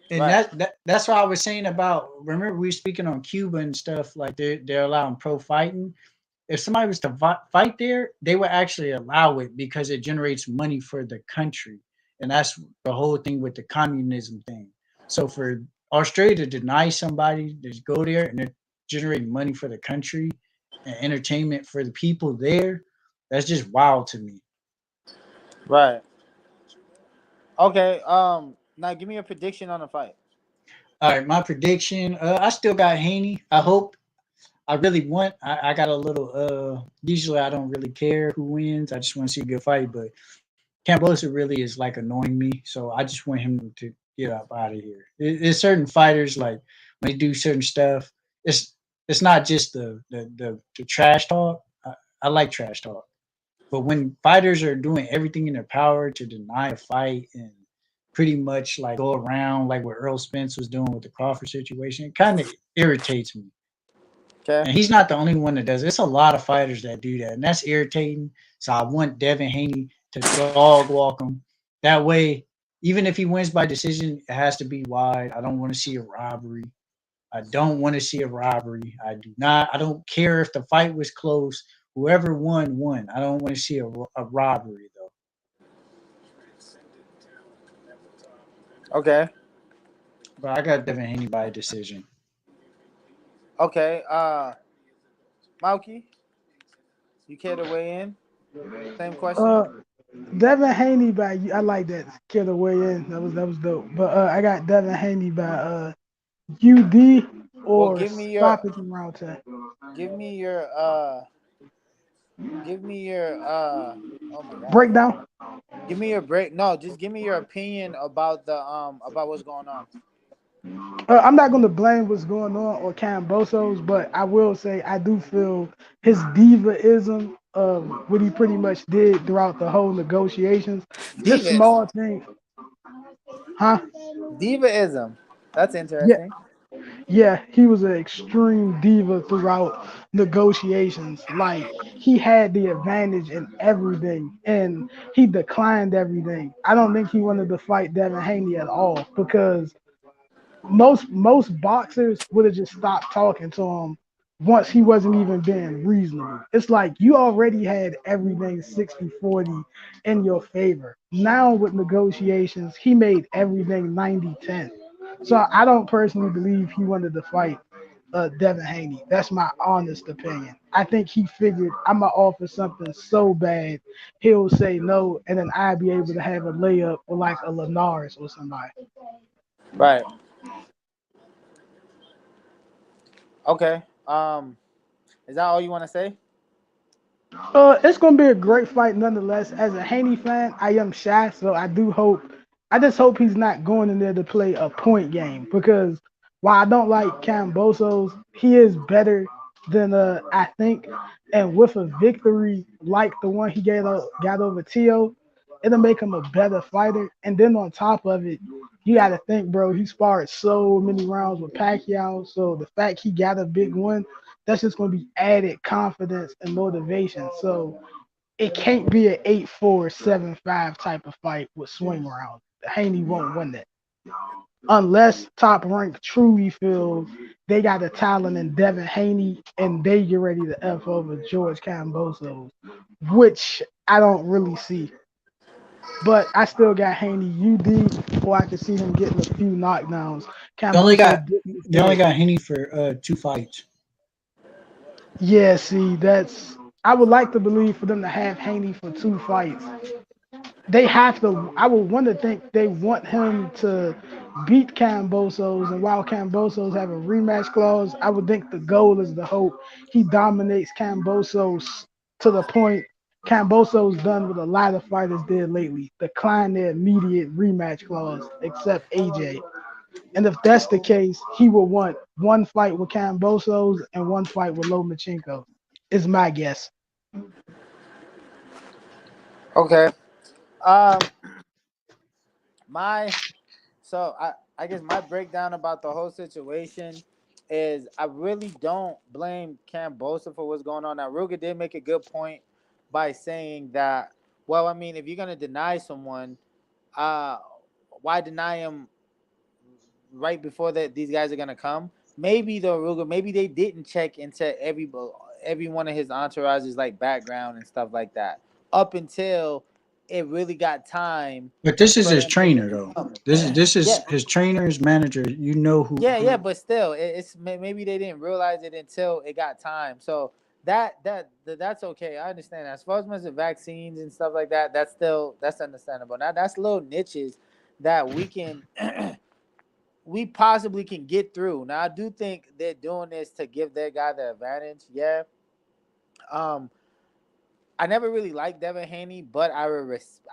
And right. that's what I was saying about. Remember we were speaking on Cuba and stuff like they're allowing pro fighting. If somebody was to fight there, they would actually allow it because it generates money for the country, and that's the whole thing with the communism thing. So for Australia to deny somebody to go there and they're generating money for the country and entertainment for the people there, that's just wild to me. Right. Okay. Now give me a prediction on the fight. All right, my prediction. I still got Haney. I hope. I really want. I got a little. Usually, I don't really care who wins. I just want to see a good fight. But Cambosa really is like annoying me, so I just want him to get up out of here. There's certain fighters like when they do certain stuff. It's not just the trash talk. I like trash talk, but when fighters are doing everything in their power to deny a fight and pretty much like go around like what Earl Spence was doing with the Crawford situation, it kind of irritates me. Okay. And he's not the only one that does it. It's a lot of fighters that do that, and that's irritating. So I want Devin Haney to dog walk him. That way, Even if he wins by decision, it has to be wide. I don't want to see a robbery. I don't want to see a robbery. I do not. I don't care if the fight was close. Whoever won, won. I don't want to see a robbery though. Okay. But I got Devin Haney by decision. Okay. Mauki, you care to weigh in? Same question. Uh, Devin Haney by I like that killer way in. That was dope. But I got Devin Haney by UD Well, or stoppage in round 10. give me your give me your oh my god. Breakdown. Give me your break. No, just give me your opinion about what's going on. I'm not going to blame what's going on or Cambosos, but I will say I do feel his divaism of what he pretty much did throughout the whole negotiations, just Divaism. small things, huh? Divaism. That's Yeah, interesting. yeah, he was an extreme diva throughout negotiations. Like he had the advantage in everything, and he declined everything. I don't think he wanted to fight Devin Haney at all because most boxers would have just stopped talking to him once he wasn't even being reasonable. It's like you already had everything 60-40 in your favor. Now with negotiations, he made everything 90-10. So I don't personally believe he wanted to fight Devin Haney. That's my honest opinion. I think he figured I'm gonna offer something so bad, he'll say no, and then I'll be able to have a layup or like a Linares or somebody. Right. Okay. Is that all you want to say? It's gonna be a great fight nonetheless. As a Haney fan, I am shy, so I do hope. I just hope he's not going in there to play a point game because while I don't like Cambosos, he is better than I think. And with a victory like the one he got over Tio, it'll make him a better fighter. And then on top of it, you got to think, bro, he sparred so many rounds with Pacquiao. So the fact he got a big one, that's just going to be added confidence and motivation. So it can't be an 8-4, 7-5 type of fight with swing rounds. Haney won't win that. Unless Top Rank truly feels they got the talent in Devin Haney and they get ready to F over George Cambosos, which I don't really see. But I still got Haney UD, or I can see him getting a few knockdowns. They only Camboso got did his they only head. got Haney for 2 fights. Yeah, see, that's I would like to believe for them to have Haney for 2 fights. They have to. I would want to think they want him to beat Cambosos, and while Cambosos have a rematch clause, I would think the goal is to hope he dominates Cambosos to the point Cambosos done what a lot of fighters did lately, decline their immediate rematch clause, except AJ. And if that's the case, he will want one fight with Cambosos and one fight with Lomachenko. Is my guess. Okay. Um, my so I guess my breakdown about the whole situation is I really don't blame Cambosa for what's going on. Now, Ruga did make a good point by saying that. Well, I mean, if you're gonna deny someone, uh, why deny him right before that these guys are gonna come? Maybe though, Ruga, maybe they didn't check into every one of his entourages like background and stuff like that up until it really got time But this is for his them to trainer really though. come. This is Yeah, his trainer, his manager. You know who yeah, who but still, maybe they didn't realize it until it got time. So that's okay. I understand that. As far as the vaccines and stuff like that, that's understandable. Now that's little niches that we can we possibly can get through. Now I do think they're doing this to give their guy the advantage. Yeah. Um, I never really liked Devin Haney, but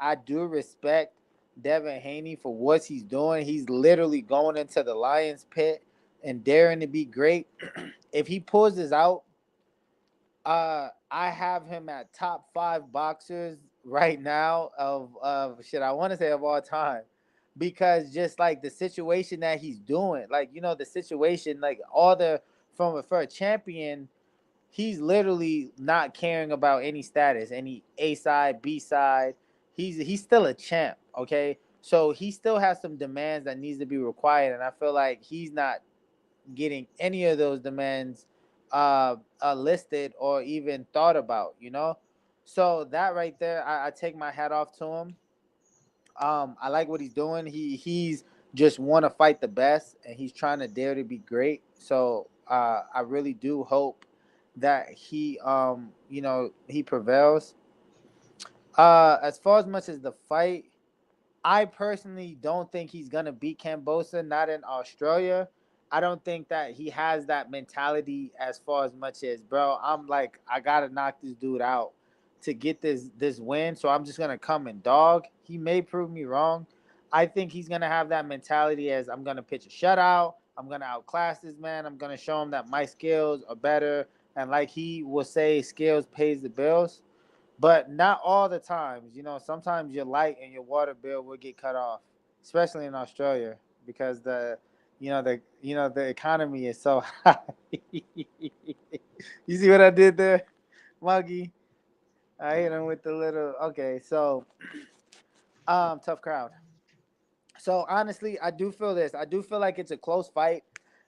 I do respect Devin Haney for what he's doing. He's literally going into the Lions pit and daring to be great. If he pulls this out, I have him at top 5 boxers right now of shit. I want to say of all time, because just like the situation that he's doing, like the situation, like all the from for a champion, he's literally not caring about any status, any A side, B side. He's still a champ, okay? So he still has some demands that needs to be required, and I feel like he's not getting any of those demands listed or even thought about. So that right there, I take my hat off to him. I like what he's doing. He's just want to fight the best, and he's trying to dare to be great. So I really do hope that he prevails. As far as much as the fight, I personally don't think he's gonna beat Cambosa. Not in Australia. I don't think that he has that mentality as far as much as, bro. I'm like, I gotta knock this dude out to get this win. So I'm just gonna come and dog. He may prove me wrong. I think he's gonna have that mentality as I'm gonna pitch a shutout. I'm gonna outclass this man. I'm gonna show him that my skills are better. And like he will say, skills pays the bills, but not all the times. Sometimes your light and your water bill will get cut off, especially in Australia, because the economy is so high. You see what I did there, Muggy? I hit him with the little. Okay, so tough crowd. So honestly, I do feel this. I do feel like it's a close fight.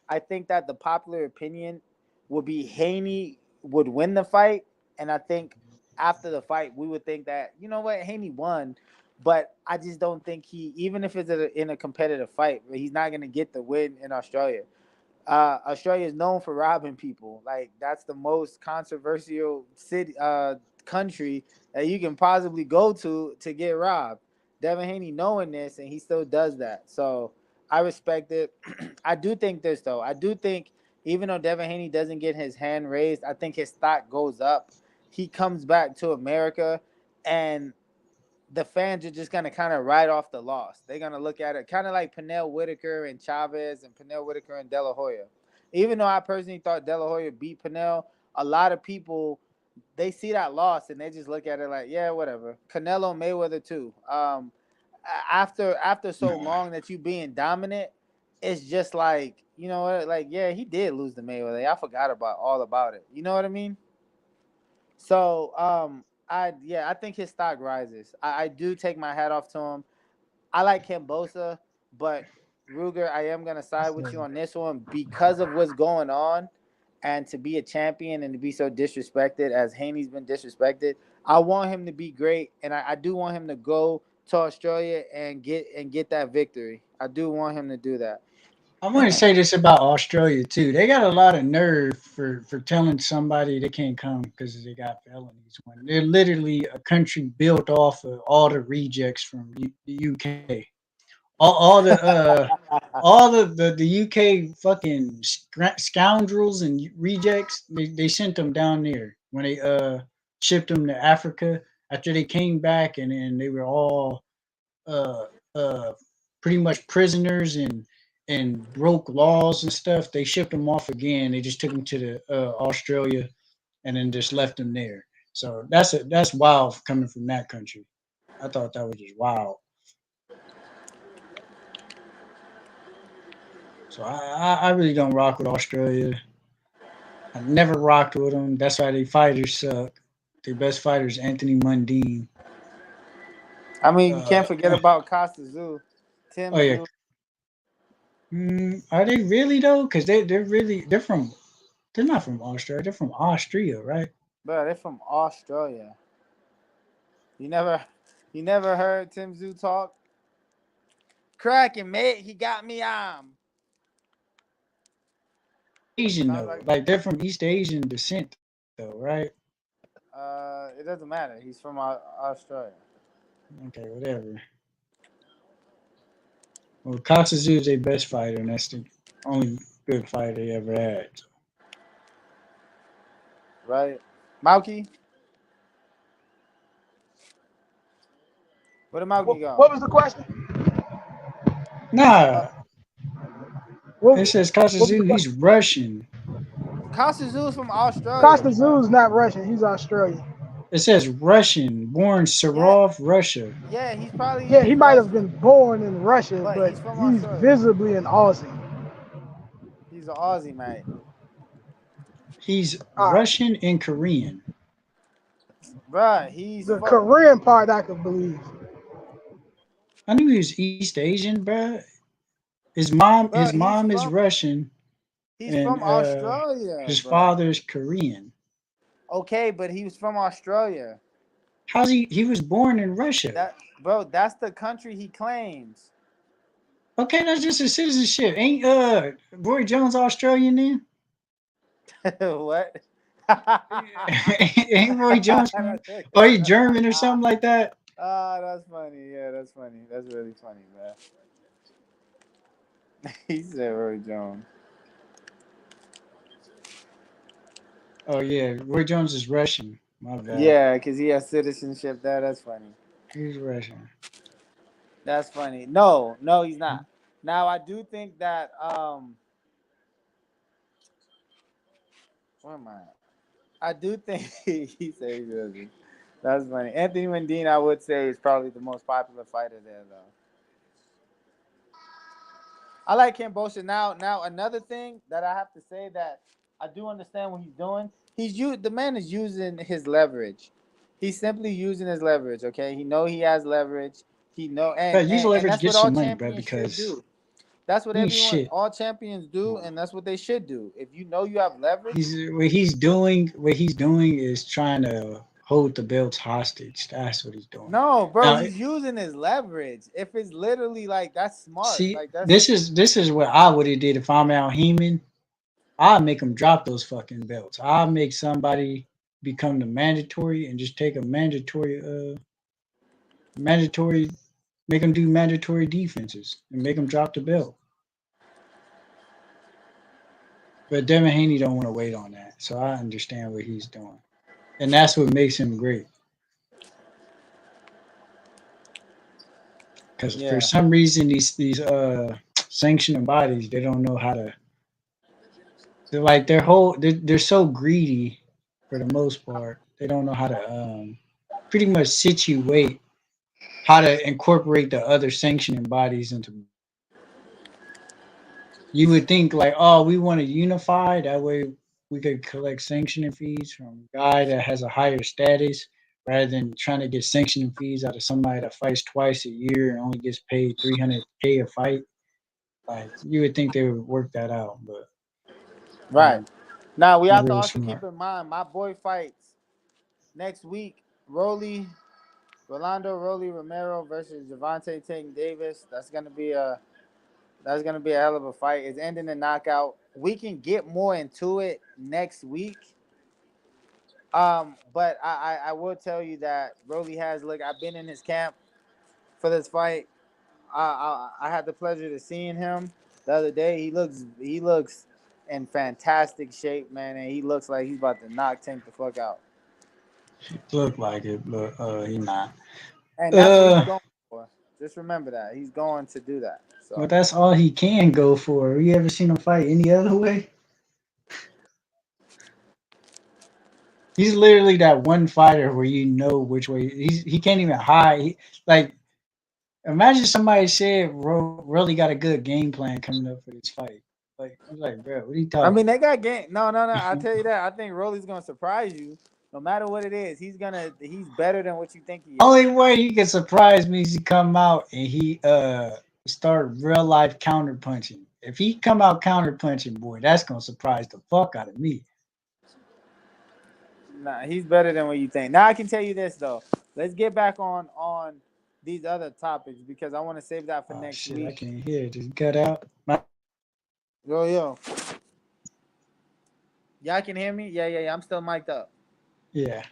I think that the popular opinion would be Haney would win the fight, and I think after the fight we would think that, you know what, Haney won, but I just don't think even if it's in a competitive fight, he's not gonna get the win in Australia. Australia is known for robbing people. Like, that's the most controversial country that you can possibly go to get robbed. Devin Haney knowing this, and he still does that. So I respect it. I do think this though. I do think even though Devin Haney doesn't get his hand raised, I think his stock goes up. He comes back to America, and the fans are just gonna kind of write off the loss. They're gonna look at it kind of like Pernell Whitaker and Chavez and Pernell Whitaker and De La Hoya. Even though I personally thought De La Hoya beat Pernell, a lot of people, they see that loss and they just look at it like, yeah, whatever. Canelo Mayweather too. After so long that you being dominant, it's just like, you know what, like, yeah, he did lose to Mayweather. I forgot all about it. You know what I mean? So I think his stock rises. I do take my hat off to him. I like Cambosa, but Ruger, I am gonna side with you on this one because of what's going on, and to be a champion and to be so disrespected as Haney's been disrespected. I want him to be great, and I do want him to go to Australia and get that victory. I do want him to do that. I want to say this about Australia too. They got a lot of nerve for telling somebody they can't come because they got felonies. When they're literally a country built off of all the rejects from the UK, all the UK fucking scoundrels and rejects. They sent them down there when they shipped them to Africa after they came back, and then they were all uh uh pretty much prisoners and broke laws and stuff. They shipped them off again. They just took them to the Australia and then just left them there. So that's wild coming from that country. I thought that was just wild. So I really don't rock with Australia. I never rocked with them. That's why they fighters suck. Their best fighter is Anthony Mundine. I mean, you can't Uh, forget about Costa Zoo, oh Tim yeah. Zoo. Are they really though? Because they're not from Australia. They're from Austria, right? Bro, they're from Australia. You never, you never heard Tim Zoo talk? Cracking, mate. He got me. Asian Sounds though. like. Like they're from East Asian descent though, right? It doesn't matter. He's from Australia. Okay, whatever. Well, Katsuzu is their best fighter, and that's the only good fighter they ever had. So. Right. Mauki, where did Mauki go? What was the question? Uh, Nah, What, it says what was the Katsuzu. He's question? Russian. Costa Zoo's from Australia, Costa bro. Zoo's not Russian. He's Australian. It says Russian, born Yeah, Sarov, Russia. yeah. He probably Yeah, is he might have Russian, been born in Russia, but but he's from he's Australia. visibly an Aussie. He's an Aussie, mate. He's All right. Russian and Korean. Bruh, he's The fuck. Korean part I could believe. I knew he was East Asian, bro. His Bro, mom is Russian, he's and from Australia, his bro. father is Korean. Okay, but he was from Australia. How's he? He was born in Russia. That bro, that's the country he claims. Okay, that's just his citizenship. Ain't Roy Jones Australian then? What? Ain't Roy Jones from? Or he German or something like that? Ah, that's funny. Yeah, that's funny. That's really funny, man. He said Roy Jones. Oh yeah, Roy Jones is Russian. My bad. Yeah, because he has citizenship there. That's funny. He's Russian. That's funny. No, no, he's not. Now I do think that where am I? I do think he said he doesn't. That's funny. Anthony Mundine, I would say, is probably the most popular fighter there, though. I like Cambodia. Now another thing that I have to say that I do understand what he's doing. The man is using his leverage. He's simply using his leverage. Okay, he know he has leverage. He know, But use and leverage to that's get what all some money, bro. champions should Because do. That's what he ain't everyone, shit. all champions do, and that's what they should do. If you know you have leverage, He's doing. What he's doing is trying to hold the belts hostage. That's what he's doing. no, bro, Now, he's using his leverage. If it's literally like that's smart, see, like that's this is what I would have did if I'm out Heyman. I'll make him drop those fucking belts. I'll make somebody become the mandatory and just take a mandatory, make them do mandatory defenses and make them drop the belt. But Devin Haney don't want to wait on that, so I understand what he's doing, and that's what makes him great. Because for yeah, some reason these sanctioning bodies they don't know how to. They're like they're so greedy for the most part. They don't know how to pretty much situate how to incorporate the other sanctioning bodies into. You would think like, oh, we want to unify that way we could collect sanctioning fees from a guy that has a higher status rather than trying to get sanctioning fees out of somebody that fights twice a year and only gets paid 300K a fight. Like you would think they would work that out, but right. um, Now we they're have to really also keep smart. in mind my boy fights next week. Rolando Rolly Romero versus Javante Tank Davis. That's gonna be a hell of a fight. It's ending in knockout. We can get more into it next week. But I will tell you that Rolly has look. I've been in his camp for this fight. I had the pleasure to seeing him the other day. He looks in fantastic shape, man, and he looks like he's about to knock Tank the fuck out. Look like it, but he not. And that's what he's Uh, going for. Just remember that he's going to do that. but So that's all he can go for. You ever seen him fight any other way? He's literally that one fighter where you know which way he can't even hide. Like imagine somebody said really got a good game plan coming up for this fight. Like you're like, bro, what are you I talking mean, they about? got game. No, no, no. I tell you that. I think Rolly's gonna surprise you. No matter what it is, he's better than what you think he is. Only way you can surprise me is he come out and he start real life counter punching. If he come out counter punching, boy, that's gonna surprise the fuck out of me. Nah, he's better than what you think. Now I can tell you this though. Let's get back on these other topics because I want to save that for Oh next shit, I week. can't hear it. Just cut out. Yo, yo, y'all can hear me? Yeah, yeah, yeah. I'm still mic'd up. Yeah.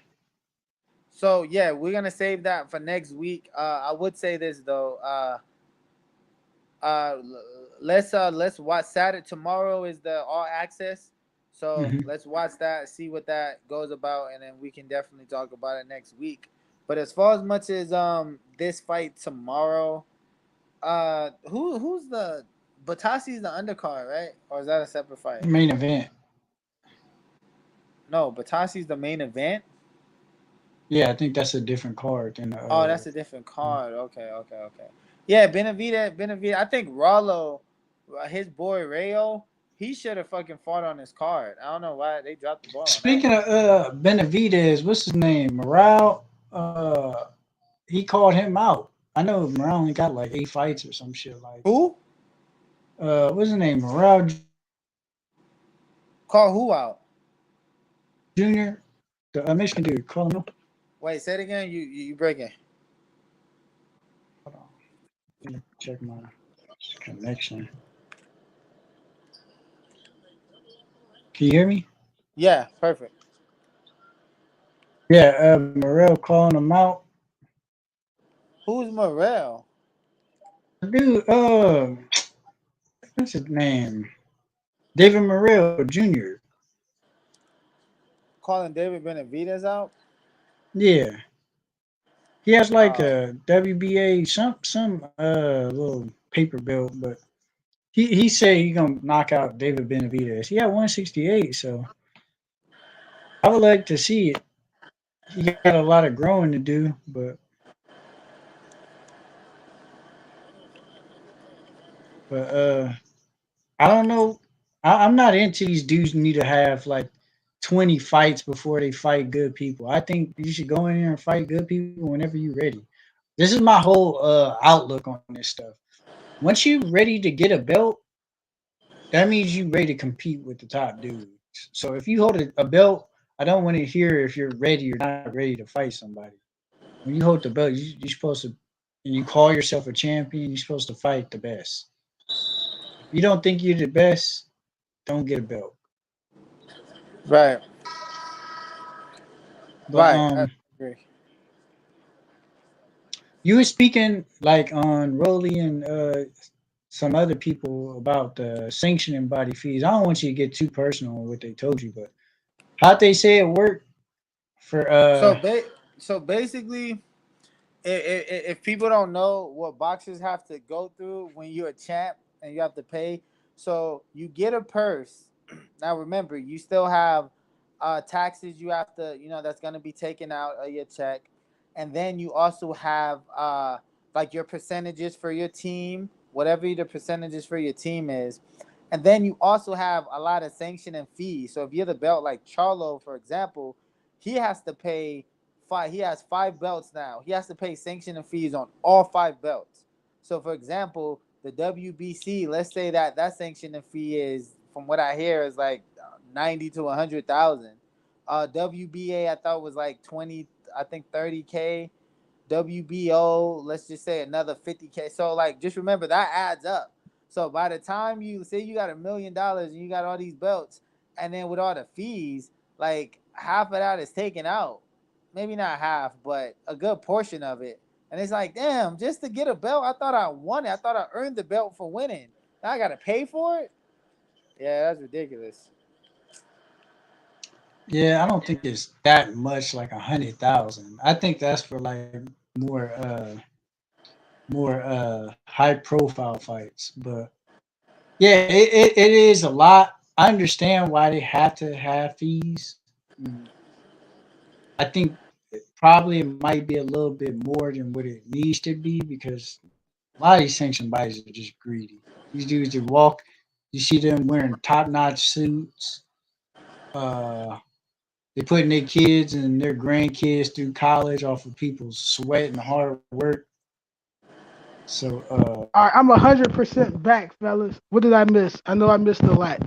So yeah, we're gonna save that for next week. I would say this though. Uh, let's watch Saturday. Tomorrow is the all access. So Hmm. let's watch that, see what that goes about, and then we can definitely talk about it next week. But as far as much as this fight tomorrow, who's the Batasi's the undercard, right? Or is that a separate fight? Main event. No, Batasi's the main event. Yeah, I think that's a different card than Oh, that's a different card. Okay, okay, okay. Yeah, Benavidez. I think Rollo, his boy Rayo, he should have fucking fought on his card. I don't know why they dropped the ball on that. Speaking of Benavidez, what's his name? Morale. He called him out. I know Morale only got like 8 fights or some shit. Like, Who? what's his name? Morale Call who out? Jr., the Michigan dude. Call him up. Wait, say it again. You breaking? Hold on. Let me check my connection. Can you hear me? Yeah, perfect. Yeah, Morale calling him out. Who's Morel? Dude, what's his name? David Morrell Jr. Calling David Benavidez out? Yeah, he has like Oh, a WBA some little paper belt, but he said he gonna knock out David Benavidez. He at 168, so I would like to see it. He got a lot of growing to do, but I don't know. I'm not into these dudes who need to have like 20 fights before they fight good people. I think you should go in there and fight good people whenever you're ready. This is my whole outlook on this stuff. Once you're ready to get a belt, that means you're ready to compete with the top dudes. So if you hold a belt, I don't want to hear if you're ready or not ready to fight somebody. When you hold the belt, you're supposed to, and you call yourself a champion, you're supposed to fight the best. If you don't think you're the best, don't get a belt. right, But right. I agree. you were speaking like on Rolly and some other people about sanctioning body fees. I don't want you to get too personal on what they told you, but how'd they say it worked for So, so basically, if people don't know what boxers have to go through when you're a champ and you have to pay, so you get a purse. Now remember, you still have taxes you have to, that's gonna be taken out of your check, and then you also have like your percentages for your team, whatever the percentages for your team is, and then you also have a lot of sanction and fees. So if you're the belt like Charlo, for example, he has to pay five. He has 5 belts now. He has to pay sanction and fees on all 5 belts. So, for example, the WBC, let's say that sanction and fee is, from what I hear, is like 90 to 100,000. WBA, I thought was like 20, I think 30K. WBO, let's just say another 50K. So, like, just remember that adds up. So by the time you say you got $1 million and you got all these belts, and then with all the fees, like half of that is taken out. Maybe not half, but a good portion of it. And it's like, damn, just to get a belt, I thought I won it. I thought I earned the belt for winning. Now I gotta pay for it. Yeah, that's ridiculous. yeah, I don't think it's that much like 100,000. I think that's for like more high profile fights. But yeah, it is a lot. I understand why they have to have fees. Mm, I think probably it might be a little bit more than what it needs to be because a lot of these sanctioned bodies are just greedy. These dudes that walk, you see them wearing top notch suits. Uh, they putting their kids and their grandkids through college off of people's sweat and hard work. So All right, I'm 100% back, fellas. What did I miss? I know I missed the latch.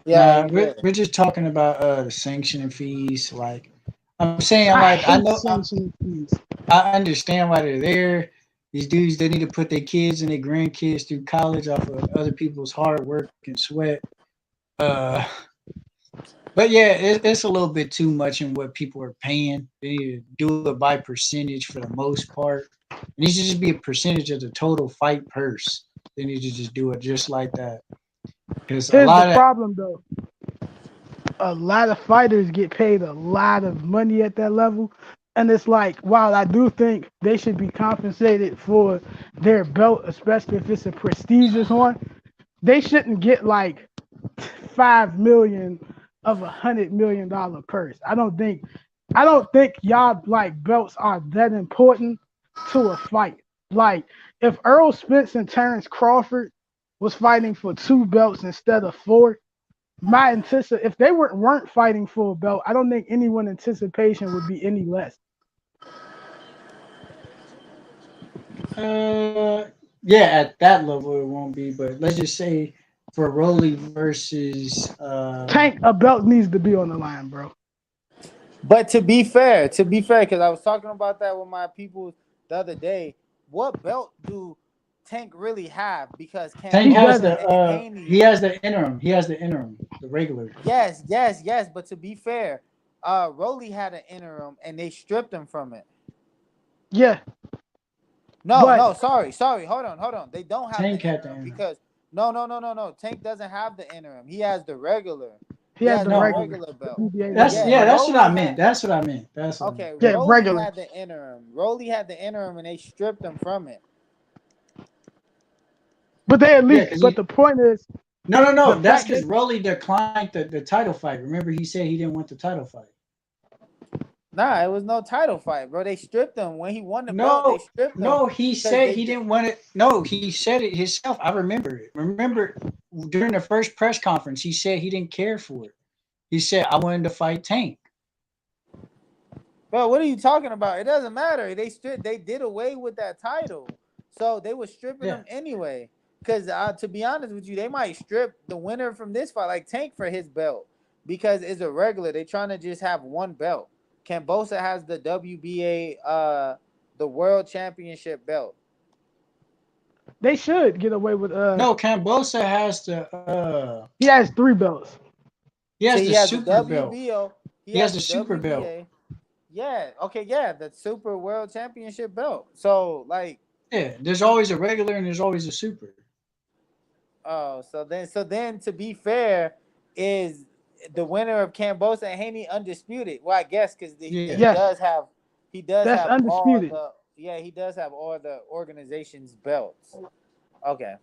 Yeah, nah, you good. we're just talking about the sanctioning fees. Like I'm saying, I like hate sanctioning fees. I understand why they're there. These dudes they need to put their kids and their grandkids through college off of other people's hard work and sweat. Uh, but yeah, it's a little bit too much in what people are paying. They need to do it by percentage for the most part. It needs to just be a percentage of the total fight purse. They need to just do it just like that. Because a Here's the lot of problem, though. A lot of fighters get paid a lot of money at that level. And it's like, while I do think they should be compensated for their belt, especially if it's a prestigious one, they shouldn't get like 5 million of $100 million purse. I don't think y'all like belts are that important to a fight. Like if Earl Spence and Terrence Crawford was fighting for 2 belts instead of 4, if they weren't fighting for a belt, I don't think anyone anticipation would be any less. Uh, yeah, at that level it won't be, but let's just say for Rolly versus Tank, a belt needs to be on the line, bro. But to be fair, because I was talking about that with my people the other day, what belt do Tank really have? Because Tank He has Cambosa doesn't. the and Haney, he has the interim. He has the interim, the regular. yes, yes, yes. But to be fair, Rolly had an interim and they stripped him from it. Yeah, No, but no, sorry. Hold on. They don't have the Tank had the interim interim. because no. Tank doesn't have the interim. He has the regular. he He has has the the No, regular regular belt. WBA that's regular Yeah, yeah, belt. that's what I Rolly meant. had That's what I meant. That's what I meant. okay. Yeah, Rolly regular. had the interim. Rolly had the interim, and they stripped him from it. But they at Yeah, least. because But he the point is the no. That's fact because they Rolly declined the title fight. Remember, he said he didn't want the title fight. Nah, it was no title fight, bro. They stripped him when he won the belt. They No, stripped him no, he because said he didn't want it. No, he said it himself. I remember it. Remember during the first press conference, he said he didn't care for it. He said I wanted to fight Tank. Bro, what are you talking about? It doesn't matter. They did away with that title. So they were stripping Yeah, him anyway. Cause to be honest with you, they might strip the winner from this fight, like Tank for his belt. Because it's a regular. They trying to just have one belt. Cambosa has the WBA the world championship belt. should get away with. no, Cambosa has He has three belts. So he has the super belt. WBO, he He has has the the super belt. WBA. Yeah, okay, yeah, the super world championship belt. So like Yeah, there's he always a regular and there's always a super. oh, so then to be fair, is the winner of Cambosa and Haney undisputed? Well, I guess because Yeah, Yes, he does that's have all undisputed. the yeah he does have all the organization's belts. Okay,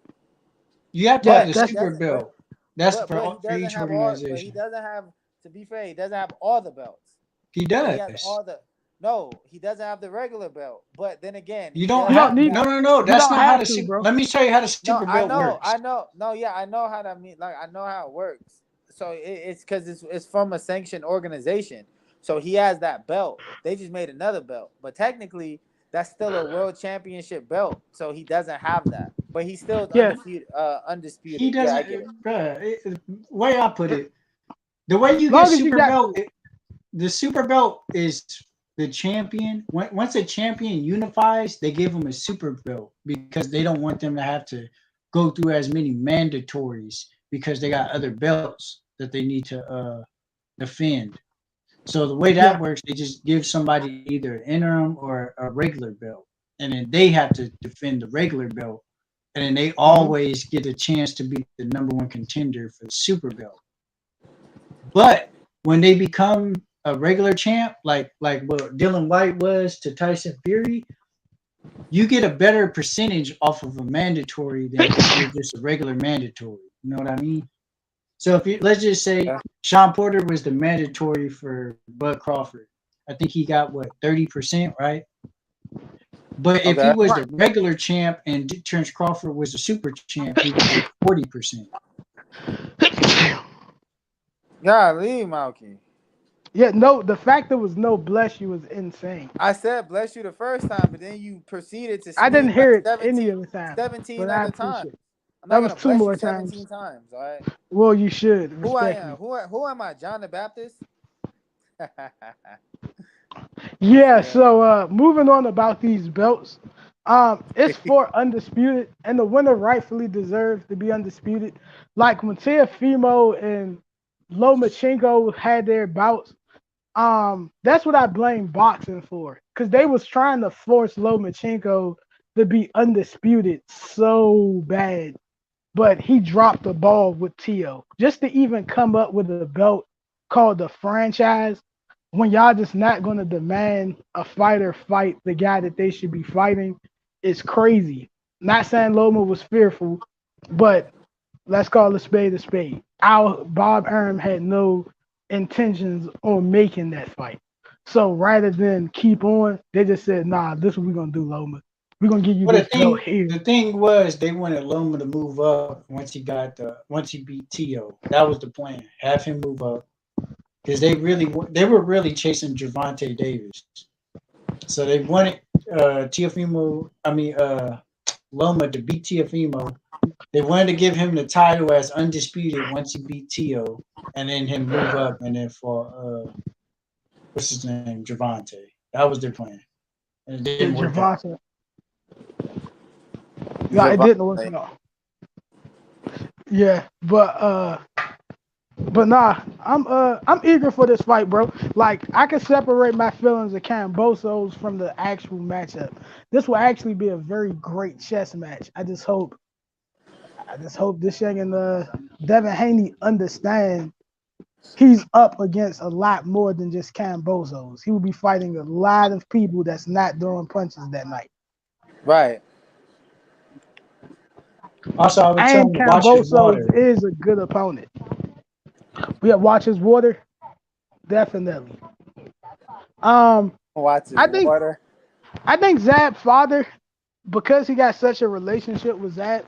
you have to have Yeah, the but he that's super doesn't. belt. That's But he for doesn't each have all. But he organization. doesn't have. To be fair, he doesn't have all the belts. He But he has does. all the. No, he doesn't have the regular belt. But then again, You he don't does you don't have have need. no that. no no. You That's don't not how have the to, super. bro. Let me tell you how the No, super belt works. I know. No, yeah, I know how to mean. Like I know how it works. So it's because it's from a sanctioned organization. So he has that belt. They just made another belt, but technically that's still a world championship belt. So he doesn't have that, but he's still Yeah, undefeated. He Undisputed. Yeah, I get it. doesn't, bruh. Way I put it, the way you get long as you super got belt, the super belt is the champion. Once a champion unifies, they give them a super belt because they don't want them to have to go through as many mandatories because they got other belts that they need to defend. So the way that yeah. works, they just give somebody either an interim or a regular belt, and then they have to defend the regular belt, and then they Hmm. always get a chance to be the number one contender for the super belt. But when they become a regular champ, like what Dylan White was to Tyson Fury, you get a better percentage off of a mandatory than if you're just a regular mandatory. You know what I mean? So if you let's just say Yeah. Sean Porter was the mandatory for Bud Crawford, I think he got what 30%, right? But if he Okay. was Right. the regular champ and Terence Crawford was the super champ, he would get 40%. Golly, Malky. Yeah, no, the fact there was no bless you was insane. I said bless you the first time, but then you proceeded to I sneak didn't like hear it any 17, of the time, 17 but I other times. appreciate it. I'm That not was gonna two bless you more times. 17 times. All right. Well, you should Who I respect am? me. Who am I? John the Baptist? Yeah, Yeah. so moving on about these belts. It's for undisputed, and the winner rightfully deserves to be undisputed. Like when Teofimo and Lomachenko had their bouts, that's what I blame boxing for, because they was trying to force Lomachenko to be undisputed so bad, but he dropped the ball with Tio just to even come up with a belt called the franchise when y'all just not going to demand a fighter fight the guy that they should be fighting is crazy. Not saying Loma was fearful, but let's call a spade a spade. Our Bob Arum had no intentions on making that fight. So rather than keep on, they just said, nah, this is what we're gonna do, Loma. We're gonna give you Well, this belt here. the thing was they wanted Loma to move up once he beat Tio. That was the plan. Have him move up because they were really chasing Javante Davis. So they wanted Tiafimo, Loma to beat Tiafimo. They wanted to give him the title as undisputed once he beat Tio, and then him move up and then for what's his name, Javante. That was their plan, and it didn't Yeah, work out. Javante. No, it didn't work Javante. out. Yeah, but nah, I'm eager for this fight, bro. Like I can separate my feelings of Cambosos from the actual matchup. This will actually be a very great chess match. I just hope this young and Devin Haney understand he's up against a lot more than just Cambosos. He will be fighting a lot of people that's not throwing punches that night. Right. Also, I would tell And him to watch his Cambosos water. is a good opponent. We have watch his water, definitely. Um, Watch his I think water. I think Zab's father, because he got such a relationship with Zab,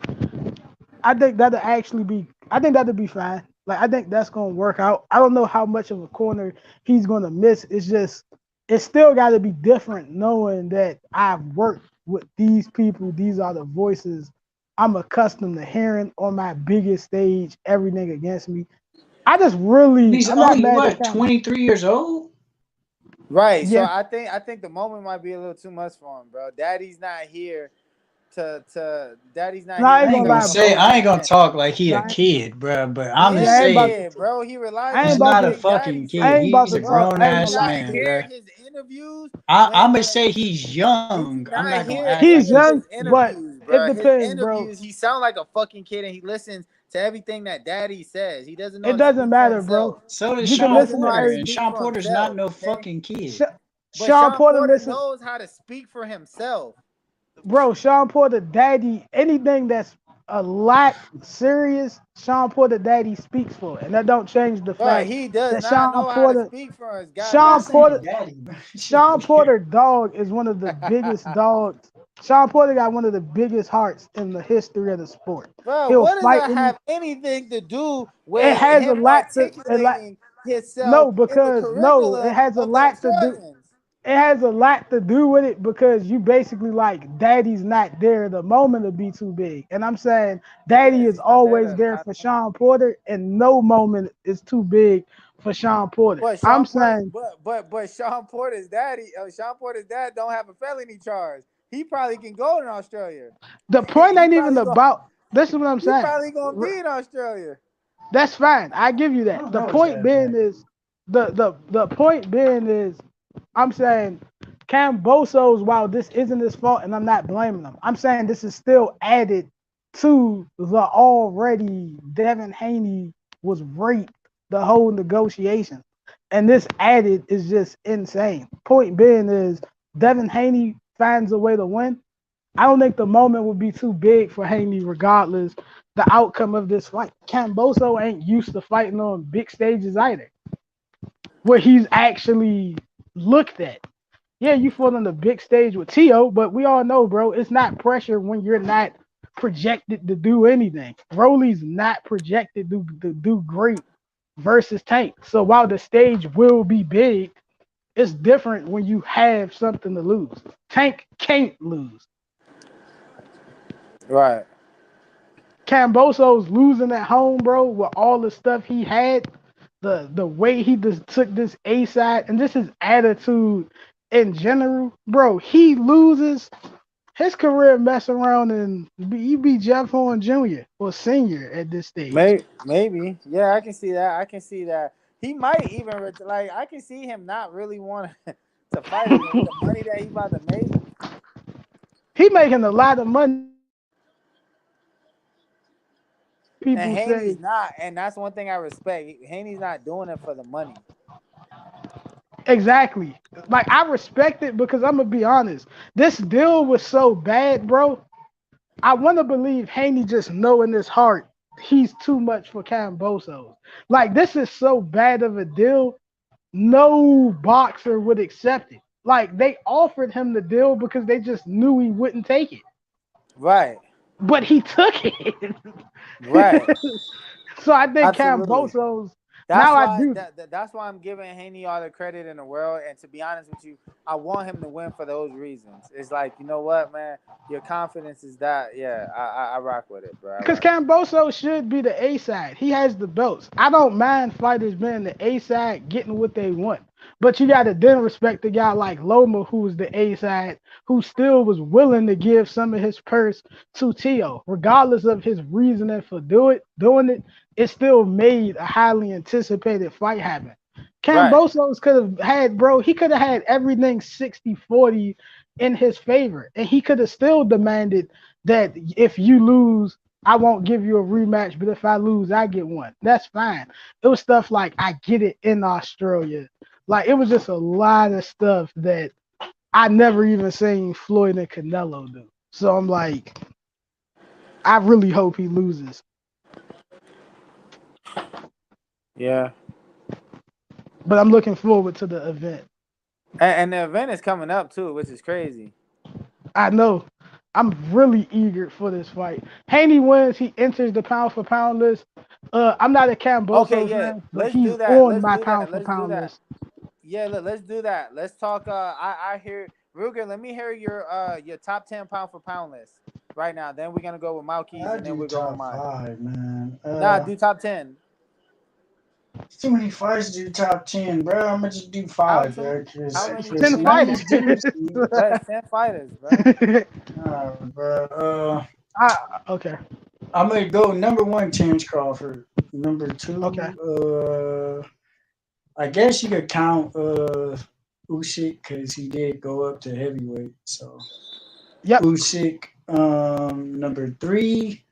I think that'll actually be. I think that'll be fine. Like I think that's gonna work out. I don't know how much of a corner he's gonna miss. It's just it's still got to be different knowing that I've worked with these people. These are the voices I'm accustomed to hearing on my biggest stage. Everything against me. He's I'm not only mad at what Cam. 23 years old. Right. So Yeah, I think the moment might be a little too much for him, bro. Daddy's not no, here I to ain't I ain't gonna gonna lie, fucking say bro. coach I him ain't gonna in. talk like he No, a kid, bro. But I'm He gonna is yeah, a say kid, bro. He relies I ain't he's on about not a to. everything fucking Daddy I kid. ain't says. about He's to a talk. Bro, grown I do ain't you gonna ass lie. not man, hear bro. his interviews I'm gonna when say he's do you young. I'm not not gonna hear act like He's any of he's young, his but interviews, it bro? His depends, bro. interviews, he sounds like a fucking kid and he listens to everything that Daddy says. He doesn't know It how to doesn't speak for matter, bro. himself. so does You He can Sean doesn't listen know to how to Porter, every. and speak Sean for Porter's not himself. no Okay, fucking Sh- kid. but Sean Sean Porter Porter listen, knows how to speak for himself. bro. Sean Porter, daddy. Anything that's a lot serious, Sean Porter, daddy speaks for, it. And that don't change the But fact he does that not know how to speak for his Sean goddamn Saying Porter, self. daddy, bro. Shit Sean weird. Porter, dog is one of the biggest dogs. Sean Porter got one of the biggest hearts in the history of the sport. Bro, He'll what does fight that any. have anything to do It with has a him lot to. articulating himself No, in the because no, it curriculum has a of the lot to do. Australians? It has a lot to do with it because you basically like daddy's not there the moment to be too big. And I'm saying He daddy is. is He's not there always to there have for the moment. Sean Porter and no moment is too big for Sean Porter. But I'm Sean Porter, saying but Sean Porter's daddy, Sean Porter's dad don't have a felony charge. He probably can go in Australia. the point he ain't even probably going about this is what I'm he saying. probably gonna be in Australia. That's fine. I give you I that. don't The know his point dad's being name. is the point being is I'm saying Cam Boso's while this isn't his fault and I'm not blaming him. I'm saying this is still added to the already Devin Haney was raped the whole negotiation. And this added is just insane. Point being is Devin Haney finds a way to win. I don't think the moment would be too big for Haney, regardless the outcome of this fight. Camboso ain't used to fighting on big stages either, where he's actually looked at. Yeah, you fought on the big stage with Tio, but we all know, bro, it's not pressure when you're not projected to do anything. Broly's not projected to do great versus Tank. So while the stage will be big, it's different when you have something to lose. Tank can't lose. Right. Camboso's losing at home, bro, with all the stuff he had, the way he just took this A side, and just his attitude in general, bro. He loses his career, mess around and be Jeff Horn Jr. or Senior at this stage. Maybe. Yeah, I can see that. I can see that. He might even like. I can see him not really want to fight again with the money that he about to make. He making a lot of money. And People Haney's say not, and that's one thing I respect. Haney's not doing it for the money. exactly. Like I respect it because I'm gonna be honest. This deal was so bad, bro. I want to believe Haney just know in his heart he's too much for Cambosos. Like this is so bad of a deal, no boxer would accept it. Like they offered him the deal because they just knew he wouldn't take it, Right. but he took it. Right. So I think Absolutely. Cambosos. That's Now I why do. that's why I'm giving Haney all the credit in the world. And to be honest with you, I want him to win for those reasons. It's like, you know what, man, your confidence is that. Yeah, I rock with it, bro. I Because rock with Camboso should be the A side. He has the belts. I don't mind fighters being the A side, getting what they want. But you got to then respect the guy like Loma, who was the A side, who still was willing to give some of his purse to Tio, regardless of his reasoning for doing it. It still made a highly anticipated fight happen. it. Right, Cambosos could have had, bro, he could have had everything 60-40 in his favor. And he could have still demanded that if you lose, I won't give you a rematch, but if I lose, I get one. That's fine. It was stuff like I get it in Australia. Like it was just a lot of stuff that I never even seen Floyd and Canelo do. So I'm like, I really hope he loses. yeah. But I'm looking forward to the event. And the event is coming up too, which is crazy. I know. I'm really eager for this fight. Haney wins. He enters the pound for pound list. I'm not a Okay, Camboso yeah. fan, but Let's he's do that. on Let's my do pound that. for Let's do pound that. list. Yeah, let's do that. Let's talk. I hear Ruger. Let me hear your top 10 pound for pound list right now. Then we're gonna go with Malky's, I and then do we're going top mine. five, man. Nah, do top 10. It's too many fights to do top 10, bro. I'm gonna just do How five, too? bro. How Because many? Too 10 many? none of fighters. these dudes. That's 10 fighters, bro. Bro. Okay. I'm gonna go number one, Terrence Crawford. Number Okay. two, I guess you could count Usyk because he did go up to heavyweight. So Yep. Usyk. Number three,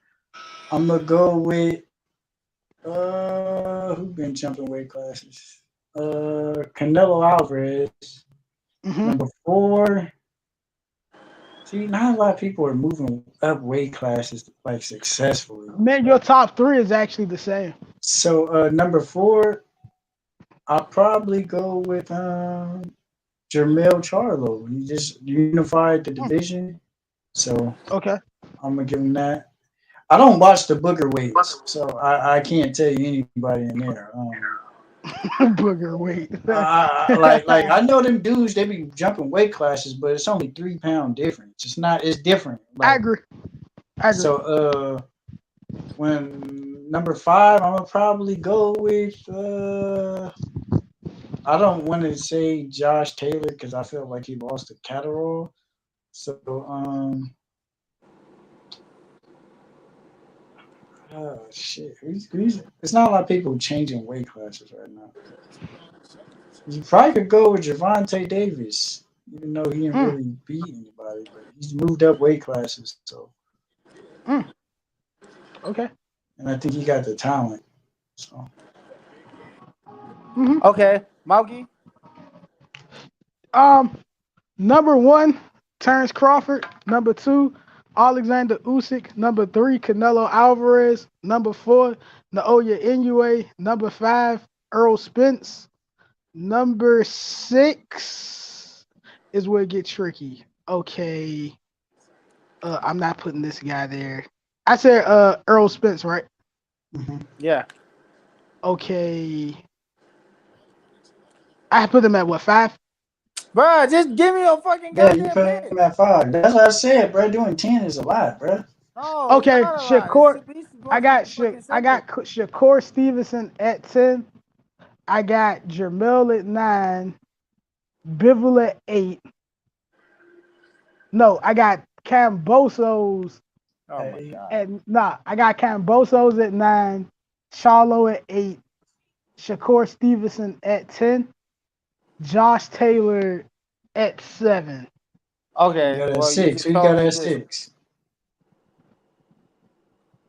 I'm gonna go with who been jumping weight classes? Canelo Alvarez. Hmm. Number four. See, not a lot of people are moving up weight classes like successfully. Man, your top three is actually the same. So number four, I'll probably go with Jermell Charlo. He just unified the Hmm. division, so Okay. I'm gonna give him that. I don't watch the booger weights, so I can't tell you anybody in there. Booger weight. Like I know them dudes, they be jumping weight classes, but it's only 3 pound difference. It's not. It's different. I Like agree. I agree. so. When number five, I'm gonna probably go with. I don't want to say Josh Taylor because I feel like he lost to Catterall. So oh shit, it's not a lot of people changing weight classes right now. You probably could go with Javante Davis, even though he didn't Mm, really beat anybody, but he's moved up weight classes. So, mm, okay. and I think he got the talent. So, Hmm. Okay, Malky. Um, number one, Terrence Crawford. Number two, Alexander Usyk. Number three, Canelo Alvarez. Number four, Naoya Inoue. Number five, Earl Spence. Number six is where it gets tricky. Okay. I'm not putting this guy there. I said Earl Spence, right? mhm. Yeah. Okay. I put him at what, five? Bro, just give me a fucking Yeah, you goddamn put him list. at five. That's what I said, bro. Doing 10 is a lot, bro. No, it's Okay, not a lot. It's Shakur. supposed to be fucking I got simple. Shakur Stevenson at 10. I got Jermel at 9. Bivol at 8. No, I got Cambosos Oh my Hey, god. at I got Cambosos at 9. Charlo at 8. Shakur Stevenson at 10. Josh Taylor at 7. you Okay, got at well you six. just Who you got totally at just six?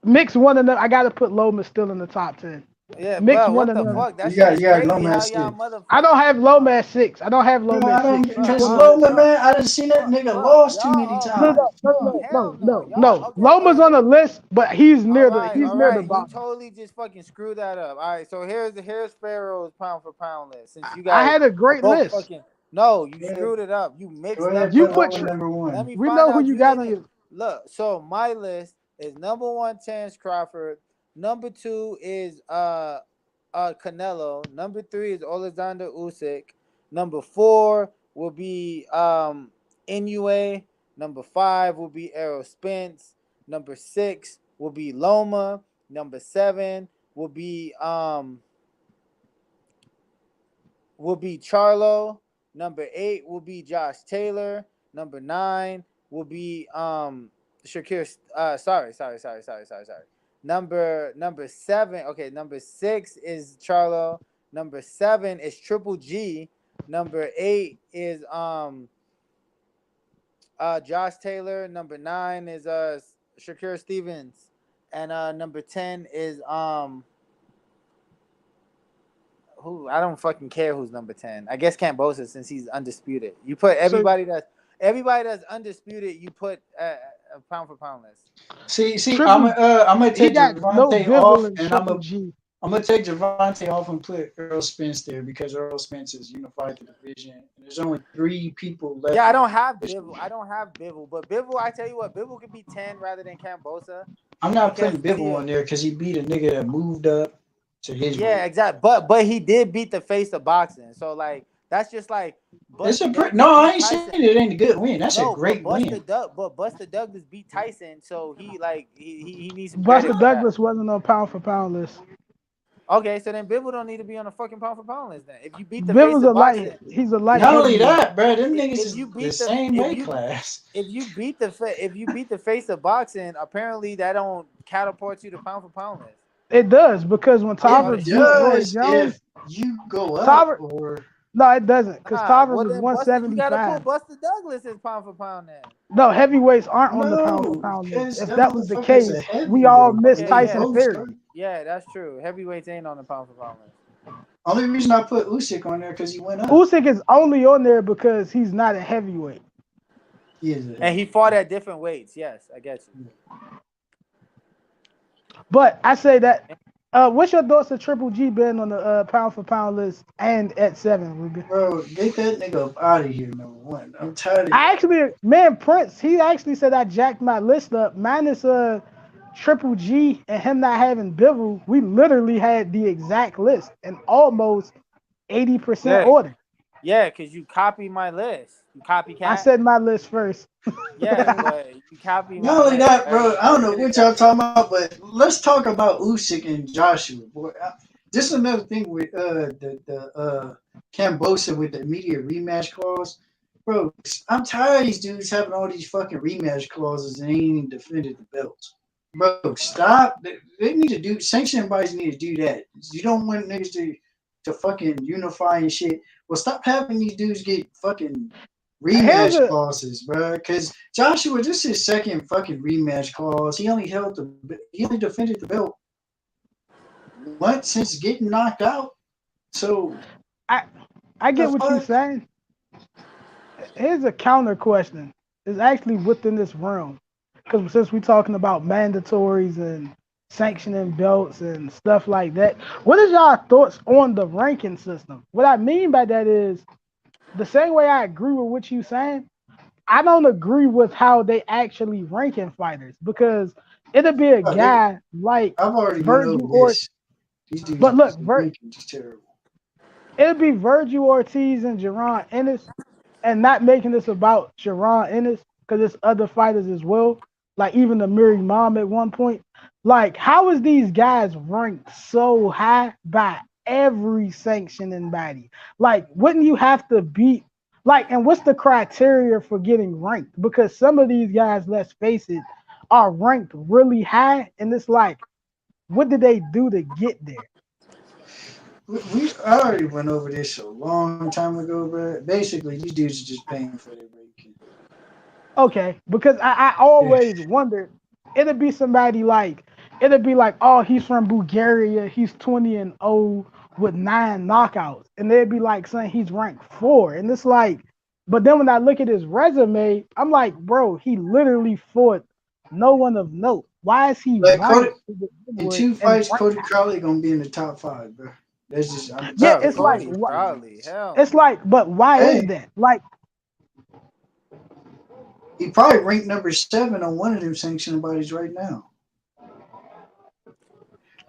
Mix one of them. I gotta put Loma still in the top 10. yeah, Mix bro. one What of the them. fuck? That shit is You got crazy. Loma at How y'all six. I motherfucker, don't have Loma at 6. I don't have No, Loma I at don't 6. He's bro? because one of the Loma, Bro, man. I done seen that nigga lost too many y'all, No, times. no, no, bro, no, hell no, no. no, Y'all, no. okay, Loma's look. on the list, but he's All near the right. You bottom. totally just fucking screwed that up. All right, so here's Pharaoh's pound for pound list. Since you I guys had a are great both list. fucking no, you Go ahead, screwed it up. You go mixed ahead, up You put the put Loma your, list. number Let one. me we find know who out you you got on didn't your. look. So my list is number one, Terrence Crawford. Number two is Canelo. Number 3 is Alexander Usyk. Number 4 will be Inoue. Number 5 will be Errol Spence. Number 6 will be Loma. Number 7 will be Charlo. Number 8 will be Josh Taylor. Number 9 will be Shakir. Sorry. Number 7. Okay, number 6 is Charlo. Number 7 is Triple G. Number 8 is Josh Taylor. Number 9 is Shakir Stevens, and number 10 is who, I don't fucking care who's number 10. I guess Cambosa, since he's undisputed. You put So everybody that's undisputed. You put a pound for pound list. See, Triple, I'm gonna he take got no Javante Bivol off, and and Triple G. I'm gonna take Javante off and put Earl Spence there because Earl Spence is unified the division. And there's only 3 people left. Yeah, I in don't have the division. Bivol. But Bivol, I tell you what, Bivol could be 10 rather than Cambosa I'm not because putting Bivol on there because he beat a nigga that moved up to his yeah, weight. exactly. But he did beat the face of boxing, so like that's just like It's Buster a Douglas no. I beat ain't saying Tyson. it ain't a good win. That's a No, great win. But Buster Douglas beat Tyson, so he needs some Buster credit for that. Douglas wasn't on pound for pound list. Okay, so then Bivol don't need to be on a fucking pound for pound list then. If you beat the face Bivol's a of boxing, light. He's a light Not only heavyweight. that, bro, them niggas if is you the beat the same weight class. if you beat the face of boxing, apparently that don't catapult you to pound for pound list. It does because when I thought Tarver it It beat should. Roy does Jones, if you go up Tarver or no, it doesn't because Nah, Tarver well was then Buster, you gotta put 175. Buster Douglas as pound for pound then. No, heavyweights aren't on the pound for no, pound list. because If that that was the motherfucker is a case, we all heavyweight and missed Okay, they yeah, Tyson both Fury. start. yeah, that's true. Heavyweights ain't on the pound for pound list. Only reason I put Usyk on there because he went up. Usyk is only on there because he's not a heavyweight. He is a And he heavyweight. fought at different weights. Yes, I get you. But I say that. What's your thoughts of Triple G being on the pound for pound list and at 7, Ruben? Bro, get that nigga up out of here, number one. I'm tired of I actually, man, Prince, he actually said I jacked my list up. Minus Triple G and him not having Bivol, we literally had the exact list and almost 80% Yeah, order. yeah, because you copy my list. You I copycat. said my list first. Yeah, but you copy Not my only list. that, bro, I I don't know did it what y'all different. talking about, but let's talk about Usyk and Joshua. Boy, this is another thing with the Cambosa with the immediate rematch clause. Bro, I'm tired of these dudes having all these fucking rematch clauses and they ain't even defended the belts. Bro, stop. They need to do sanctioning bodies need to do that. You don't want niggas to fucking unify and shit. Well, stop having these dudes get fucking Here's rematch a clauses, bro. Because Joshua, this is his second fucking rematch clause. He only defended the belt once since getting knocked out. So I I the get what you're fuck? saying. Here's a counter question. It's actually within this realm. Because since we're talking about mandatories and sanctioning belts and stuff like that, what is y'all thoughts on the ranking system? What I mean by that is the same way I agree with what you're saying, I don't agree with how they actually ranking fighters because it'll be a Oh, guy like I've already went over Virgil or this. These dudes but look, ranking is terrible. it'll be Virgil Ortiz and Jerron Ennis and not making this about Jerron Ennis because there's other fighters as well. Like even the Miri Mom at one point. Like, how is these guys ranked so high by every sanctioning body? Like, wouldn't you have to beat like and what's the criteria for getting ranked? Because some of these guys, let's face it, are ranked really high, and it's like, what did they do to get there? I already went over this a long time ago, bro. Basically, these dudes are just paying for their ranking. Okay, because I Yeah. always wondered it'd be somebody like it'd be like, oh, he's from Bulgaria, he's 20-0 with 9 knockouts, and they'd be like saying he's ranked 4, and it's like, but then when I look at his resume, I'm like, bro, he literally fought no one of note. Why is he But Cody, ranked to begin in with two and fights, ranked? Cody Crowley gonna be in the top 5, bro. That's just I'm Yeah, just Bro, it's putting it like out Cody there. Crowley. Hell it's no. like, but why is Hey, that? Like, he probably ranked number 7 on one of them sanctioning bodies right now.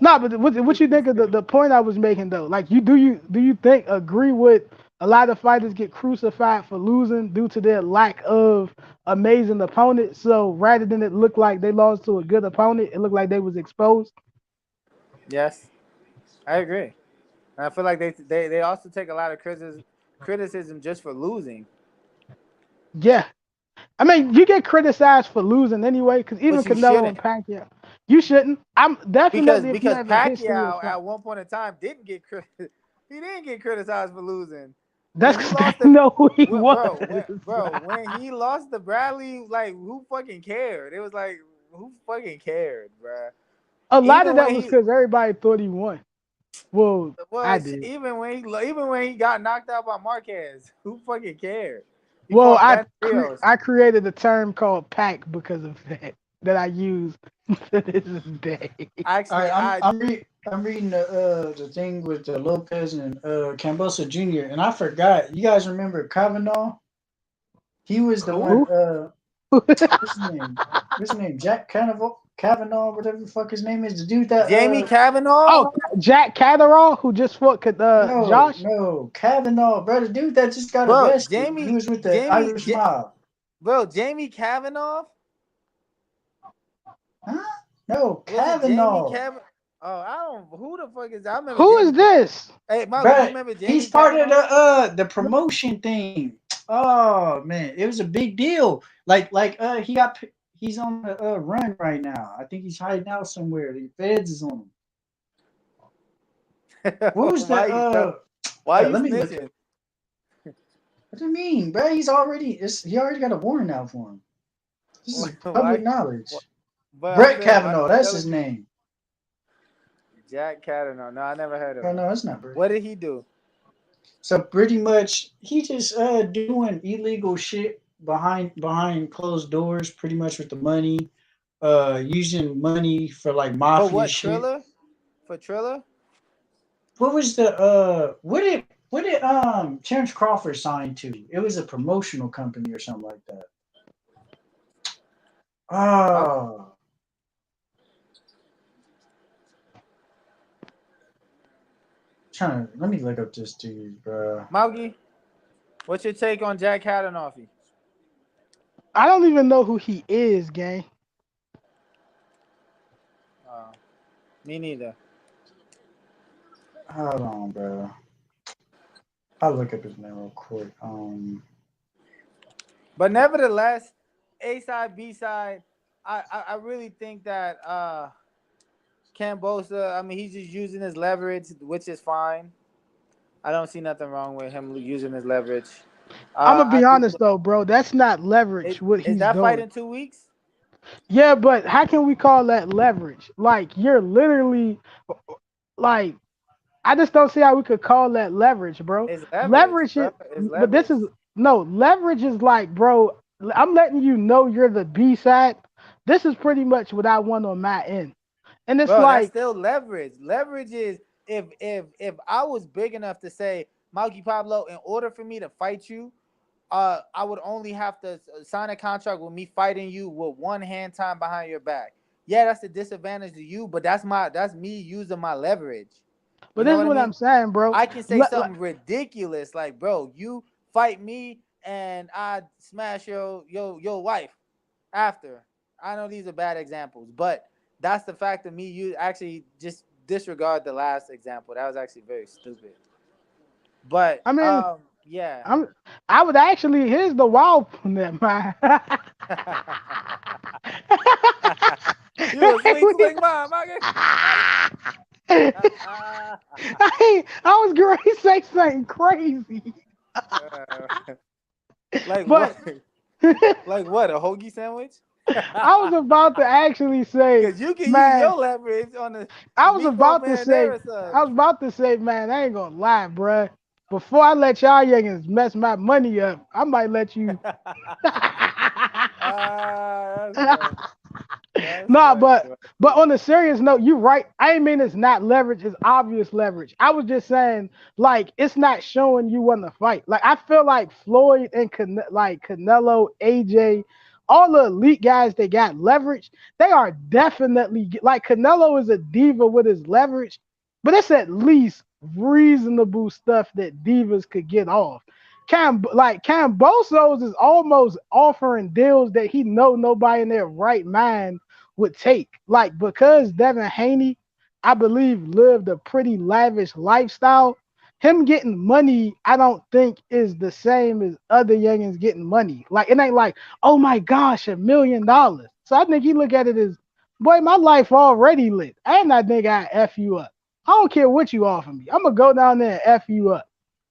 No, but what you think of the point I was making though? Like you think agree with a lot of fighters get crucified for losing due to their lack of amazing opponent. So rather than it look like they lost to a good opponent, it looked like they was exposed. Yes, I agree. And I feel like they also take a lot of criticism just for losing. Yeah, I mean you get criticized for losing anyway, because even But you Canelo shouldn't. and Pacquiao, you shouldn't. I'm Because definitely if you because have a history of Pacquiao fight. at one point in time didn't get he didn't get criticized for losing. That's When he because they lost the know who he when, was. when he lost the Bradley, like who fucking cared? It was like who fucking cared, bro? A lot of Even that when was he because everybody thought he won. Well, I did. even when he got knocked out by Marquez, who fucking cared? He Well, fought Ben Rios. I created a term called pack because of that I use to this day. All right, Actually, I I'm reading the thing with Lopez and Cambosa Jr. and I forgot. You guys remember Kavanaugh? He was the who? one. Who? What's his name? What's his name? Jack Kavanaugh, whatever the fuck his name is. The dude that Jamie Kavanaugh? Oh, Jack Catterall, who just fought Josh. no Kavanaugh, bro. The dude that just got Bro, arrested. He was with the Irish mob. Jamie Kavanaugh? Huh? No, Was it Jamie Kavanaugh. Kavanaugh? Oh, I don't. Who the fuck is that? I remember Who is Jamie. this? Hey, Molly, you But remember he's Jamie part of Kavanaugh? the promotion thing. Oh man, it was a big deal. He's on the run right now. I think he's hiding out somewhere. The feds is on him. What was the Why you tell? Why you let me look. snitching? What do you mean, bro? He already got a warrant out for him. This is public Why? knowledge. But I'm Brett saying, why Kavanaugh, you that's his telling me? name. Jack Kavanaugh. No, I never heard of Oh him. no, it's not Brett. What did he do? So pretty much he just doing illegal shit behind closed doors, pretty much with the money, using money for like For mafia what? shit. Triller? For Triller? What was the what did Terrence Crawford sign to? It was a promotional company or something like that. Mal- Oh, trying to let me look up this dude, bro. Malgi, what's your take on Jack Kavanaugh? I don't even know who he is, gang. Uh, Me neither. Hold on, bro. I'll look up his name real quick. But nevertheless, A side, B side, I really think that Cambosa, I mean, he's just using his leverage, which is fine. I don't see nothing wrong with him using his leverage. I'm gonna I be do. honest though, bro. That's not leverage. What Is he's that fight doing. in 2 weeks? Yeah, but how can we call that leverage? Like you're literally like I just don't see how we could call that leverage, bro. It's leverage, Leverage bro. it, It's but this leverage. is no leverage is like, bro. I'm letting you know you're the B side. This is pretty much what I want on my end, and it's Bro, that's like, still leverage. Leverage is if I was big enough to say, Malky Pablo, in order for me to fight you, I would only have to sign a contract with me fighting you with one hand time behind your back. Yeah, that's the disadvantage to you, but that's me using my leverage. but You this know is what I what mean? I'm saying, bro. I can say something ridiculous like, bro, you fight me and I smash your wife after. I know these are bad examples, but that's the fact of me. You actually just disregard the last example. That was actually very stupid. But I mean, yeah. I'm. I would actually. Here's the wild that my. You a sling mom, I was going to say something crazy, like but what? Like what? A hoagie sandwich? I was about to actually say, Because you can use man, your leverage on the I was meatball about to say, marinara I subs. was about to say, man, I ain't gonna lie, bruh. Before I let y'all youngins mess my money up, I might let you. That's funny. That's Nah, funny, but bro. on a serious note, you right. I ain't mean it's not leverage, it's obvious leverage. I was just saying, like, it's not showing you want to fight. Like, I feel like Floyd and like Canelo, AJ, all the elite guys that got leverage, they are definitely like Canelo is a diva with his leverage, but it's at least reasonable stuff that divas could get off. Cambosos is almost offering deals that he know nobody in their right mind would take. Like because Devin Haney, I believe, lived a pretty lavish lifestyle. Him getting money, I don't think is the same as other youngins getting money. Like it ain't like, oh my gosh, $1 million. So I think he look at it as, boy, my life already lit. And I think I F you up. I don't care what you offer me. I'm gonna go down there and F you up.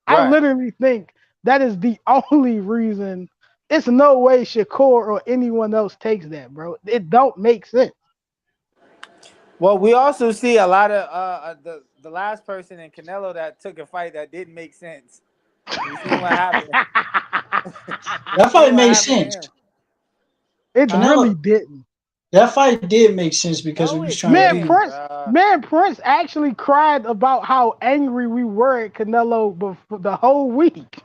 I Right. literally think that is the only reason. It's no way Shakur or anyone else takes that, bro. It don't make sense. Well, we also see a lot of the last person in Canelo that took a fight that didn't make sense. We seen what happened. We That seen fight what made happened to sense. him. It Huh? really Canelo, didn't. that fight did make sense because we No, was it trying to Man, do. didn't, Prince, bro. man, Prince actually cried about how angry we were at Canelo before the whole week.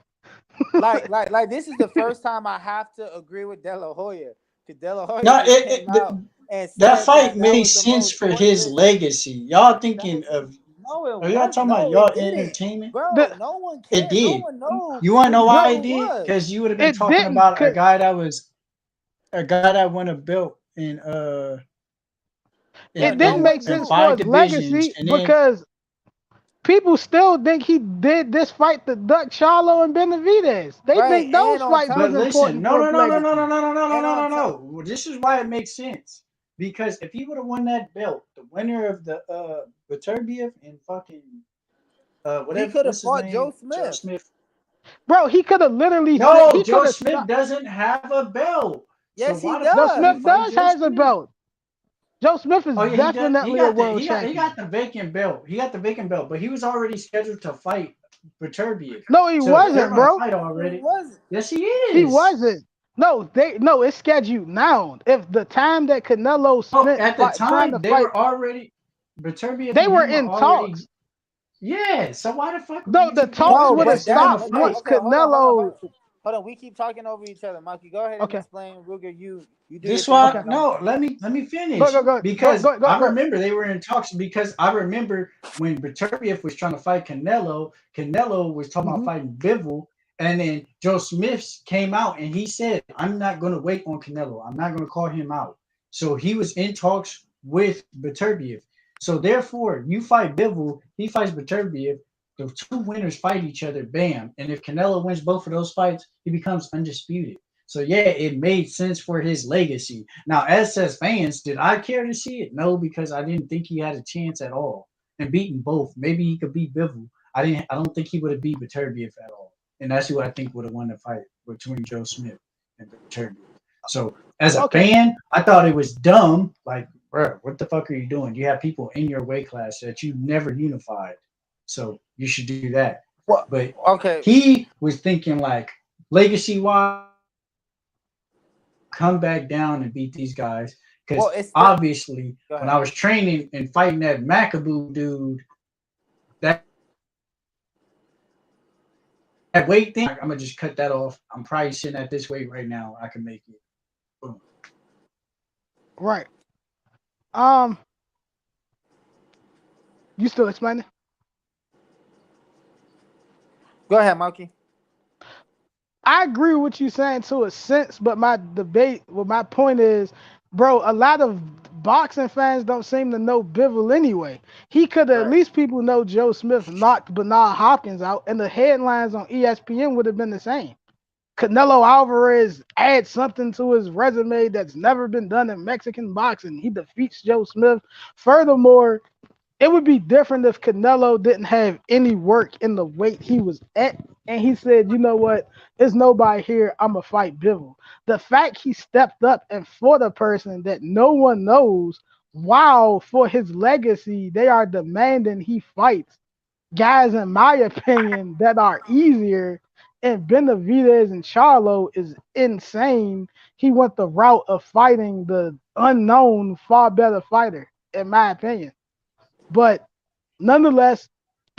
Like this is the first time I have to agree with De La Hoya. Because De La Hoya No, just came out and that said fight that that made was the sense most for his pointless. legacy. Y'all That thinking was of? no, it Are y'all was talking about no, y'all it didn't, entertainment? bro. The, No one It cared. No did. one knows You want to who know why bro, it Canelo did? was. Because you would have been it talking didn't. about a guy that won a belt Bro, It no didn't make one in sense knew. for five his divisions, legacy and then because people still think he did this fight to duck Charlo and Benavidez. They Right, think and those on fights top but was listen, important no, for no, his no, no, no, no, legacy. no, no, no, no, and no, on no, top. no. Well, this is why it makes sense. Because if he would have won that belt, the winner of the Beterbiev and fucking He whatever, could have what's his fought Joe name, Joe Smith. Smith. Bro, he could have literally said No, he could Joe have Smith stopped. doesn't have a belt. So Yes, he why the fuck Joe would he Smith does. fight does Joe has a Smith? belt. Joe Smith is Oh yeah, he does. definitely a world He champion. got the vacant belt. He got the vacant belt, but he was already scheduled to fight Beterbiev. No, he So if they're wasn't, gonna bro. fight No, he already, wasn't. yes he He is. wasn't. No, it's scheduled now. If the time that Canelo Oh, spent at the trying time to they fight, were already Beterbiev they and were him were in already. talks. Yeah. So why the fuck would No, you the take a talks No, would have chance but they're gonna stopped that. Okay, once fight? okay. Hold on. Canelo. Hold on. We keep talking over each other, Mikey. Go ahead and Okay, explain. We'll give you. You do your This thing, why okay. and I'm. no, let me Go, finish go, go, go, because go, go, I go. remember they were in talks because I remember when Beterbiev was trying to fight Canelo, Canelo was talking about Hmm. fighting Bivol, and then Joe Smith came out and he said, "I'm not going to wait on Canelo. I'm not going to call him out." So he was in talks with Beterbiev. So therefore, you fight Bivol, he fights Beterbiev. The two winners fight each other, bam. And if Canelo wins both of those fights, he becomes undisputed. So yeah, it made sense for his legacy. Now, as fans, did I care to see it? No, because I didn't think he had a chance at all. And beating both, maybe he could beat Bivol. I didn't. I don't think he would have beat Beterbiev at all. And that's who I think would have won the fight between Joe Smith and Beterbiev. So as a Okay, fan, I thought it was dumb. Like, bro, what the fuck are you doing? You have people in your weight class that you never unified, so you should do that. Well, But okay. he was thinking like legacy wise, come back down and beat these guys. Well, Because it's still. obviously, Go when ahead. I was training and fighting that Macaboo dude, that weight thing, I'm gonna just cut that off. I'm probably sitting at this weight right now. I can make it. Boom. right. Um, you still explaining? Go ahead, Mikey. I agree with what you're saying to a sense, but my point is, bro, a lot of boxing fans don't seem to know Bivol anyway. He could at Right. least people know Joe Smith knocked Bernard Hopkins out, and the headlines on ESPN would have been the same. Canelo Alvarez adds something to his resume that's never been done in Mexican boxing. He defeats Joe Smith. Furthermore, it would be different if Canelo didn't have any work in the weight he was at. And he said, you know what? There's nobody here. I'm going to fight Bivol. The fact he stepped up and fought a person that no one knows, wow, for his legacy, they are demanding he fights guys, in my opinion, that are easier. And Benavidez and Charlo is insane. He went the route of fighting the unknown, far better fighter, in my opinion. But nonetheless,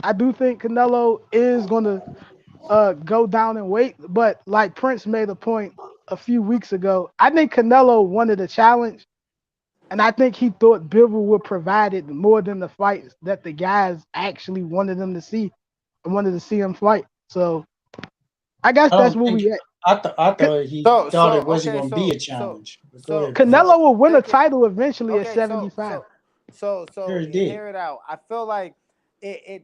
I do think Canelo is going to go down in weight. But like Prince made a point, a few weeks ago. I think Canelo wanted a challenge, and I think he thought Bivol would provide it more than the fights that the guys actually wanted them to see and wanted to see him fight. So I guess I that's don't where think we at. I C- thought he So thought so it wasn't okay going to be so a so challenge. But go so ahead, bro. so Canelo will win a thinking title eventually at okay 75. Sure so it did. hear it out. I feel like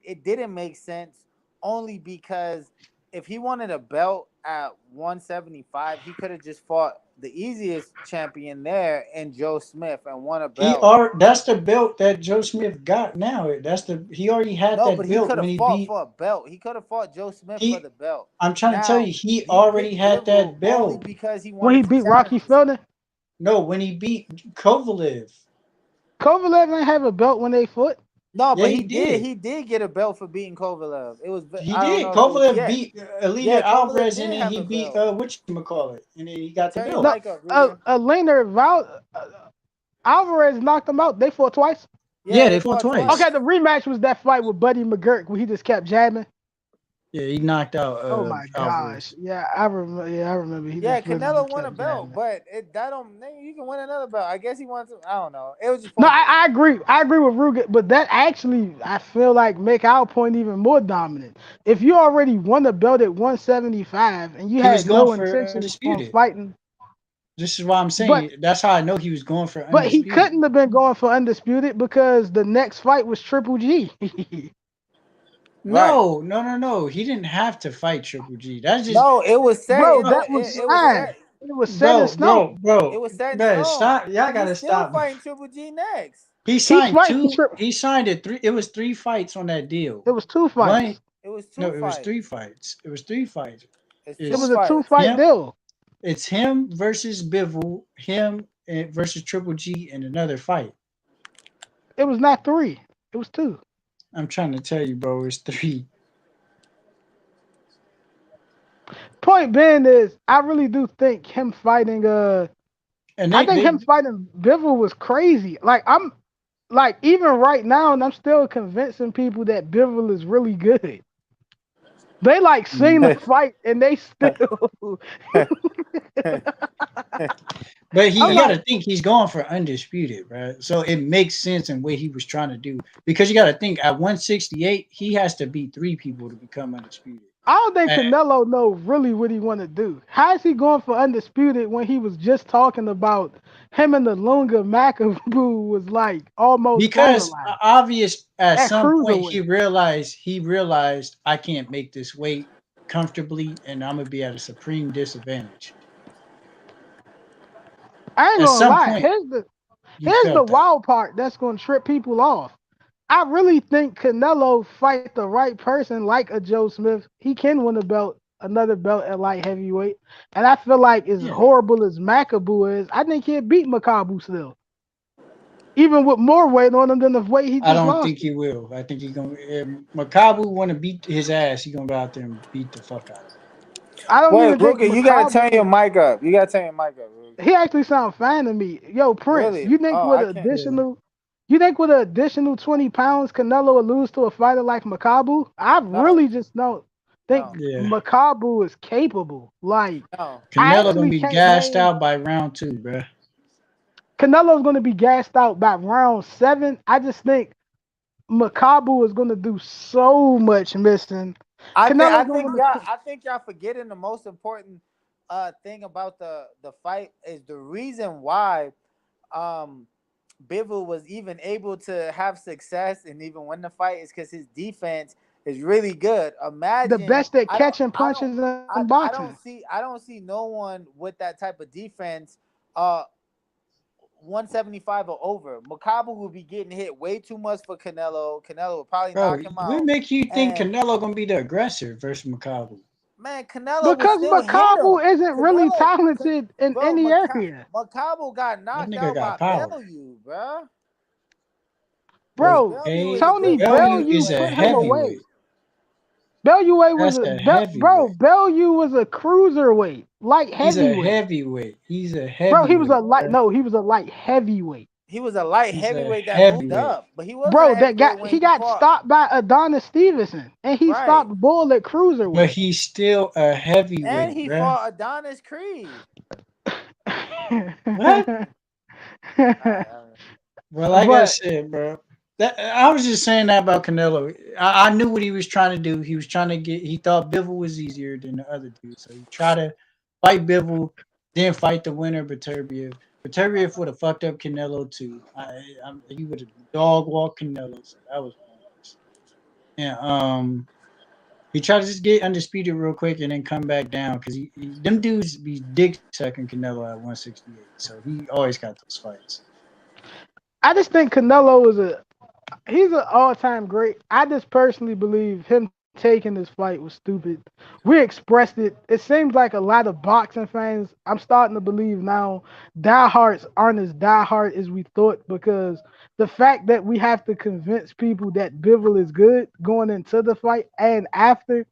it didn't make sense only because if he wanted a belt at 175, he could have just fought the easiest champion there in Joe Smith and won a belt. That's the belt that Joe Smith got now. He already had No, that but he belt could when have he fought beat for a belt. He could have fought Joe Smith for he the belt. I'm trying to tell Now you, he he already picked had Bivol that only belt. because he When he wanted to beat Rocky challenge. Fielding, No, when he beat Kovalev. Kovalev didn't have a belt when they fought. No, Yeah, but he he did. did. He did get a belt for beating Kovalev. It was. He I don't did. know if it was. Kovalev Yeah, beat Alita yeah. Kovalev Alvarez, and did then have he a beat belt. whatchamacallit, and then he got the Turn your No, belt. mic up, Ruger. Alvarez knocked him out. They fought twice. Yeah, Yeah, they they fought fought Okay, twice. twice. the rematch was that fight with Buddy McGirt where he just kept jabbing. Yeah, he knocked out Oh my Alvarez. gosh. Yeah, I remember. Yeah, I remember. He Yeah, just literally Canelo won a kept belt, jabbing. but it that don't. Nigga, you can win another belt. I guess he wants. To, I don't know. It was just No, pointless. I agree. I agree with Ruger, but that actually I feel like make our point even more dominant. If you already won a belt at 175 and you He was had going no for intention on undisputed. fighting, This is why I'm but saying that's how I know he was going for he undisputed. couldn't have been going for undisputed because the next fight was Triple G. Right. No. He didn't have to fight Triple G. That's just No, it was set Bro, in bro, that the. was It was signed. set. It was set in bro, stone. bro, It bro. was set in Man, stone. stop. Y'all He's gotta still stop. fighting Triple G next. He He's signed fighting two. Triple. He signed it three. It was three fights on that deal. It was two One, fights. It was no, two it was fights. three fights. It was three fights. It's It two was It's a two fights. fight him. deal. It's him versus Bivol. Versus Triple G in another fight. It was not three. It was two. I'm trying to tell you, bro. It's three. Point being is, I really do think him fighting. And I they think him they fighting Bivol was crazy. Like I'm, like even right now, and I'm still convincing people that Bivol is really good. They like seen the fight and they still. But I'm you got like, to think he's going for undisputed, right? So it makes sense in what he was trying to do because you got to think at 168 he has to beat three people to become undisputed. I don't think And Canelo know really what he want to do. How is he going for undisputed when he was just talking about him and the Lunga Makabu was like almost because borderline obvious at at some point cruiserweight? he realized I can't make this weight comfortably and I'm gonna be at a supreme disadvantage. I ain't At gonna some lie. point he Here's the felt that. wild part that's gonna trip people off. I really think Canelo fight the right person like a Joe Smith. He can win a belt, another belt at light heavyweight. And I feel like as Yeah. horrible as Makabu is, I think he'll beat Makabu still. Even with more weight on him than the weight he I just don't lost think it. he will. I think he's gonna. If Makabu want to beat his ass, he gonna go out there and beat the fuck out of him. I don't Wait, even think Ruger, you gotta turn your Makabu. mic up. You gotta turn your mic up, Ruger. He actually sounds fine to me. Yo, Prince, Really? you think Oh, with I can't. Yeah. additional you think with an additional 20 pounds Canelo would lose to a fighter like Makabu? I No, really just don't think no, Yeah. Makabu is capable. Like no. I Canelo gonna actually be can't gassed name out by round two, bro. Canelo's gonna be gassed out by round 7. I just think Makabu is gonna do so much missing. I Canelo's gonna think win y'all the I think y'all forgetting the most important thing about the fight is the reason why um Bivol was even able to have success and even win the fight is because his defense is really good. the Imagine best at catching punches and boxing. I don't see no one with that type of defense uh 175 or over. Makabu will be getting hit way too much for Canelo. Canelo will probably Bro, knock him what out. make you think And Canelo gonna be the aggressor versus Makabu? man, Canelo will Because still hit him. Makabu isn't really Canelo, talented in bro, any area. Makabu got That knocked nigga out got by power. Bellew, bro. Which Bro, Bellew Okay, is a Tony good Bellew Bellew is a put heavyweight, him but away. heavyweight. Bellew was That's a a bro. heavyweight. Bellew was a cruiserweight, light He's a heavyweight. heavyweight. He's a Bro, he was a heavyweight, light. bro. No, he was a light heavyweight. he was a light He's a heavyweight that moved heavyweight. up. But he wasn't a Bro, that heavyweight got when he he got fought. stopped by Adonis Stevenson, and he Right. stopped Bull at But cruiserweight. he's still a And heavyweight, he bro. fought Adonis Creed. What? Alright, Well, like I But said, bro, that I was just saying that about Canelo. I knew what he was trying to do. He was trying to get. He thought Bivol was easier than the other dude, so he tried to fight Bivol, then fight the winner, Beterbiev. Beterbiev would have fucked up Canelo too. He would have dog walked Canelo, so that was pointless. And he tried to just get undisputed real quick and then come back down because them dudes be dick sucking Canelo at 168, so he always got those fights. I just think Canelo is he's an all-time great. I just personally believe him taking this fight was stupid. We expressed it. It seems like a lot of boxing fans. I'm starting to believe now diehards aren't as diehard as we thought because the fact that we have to convince people that Bivol is good going into the fight and after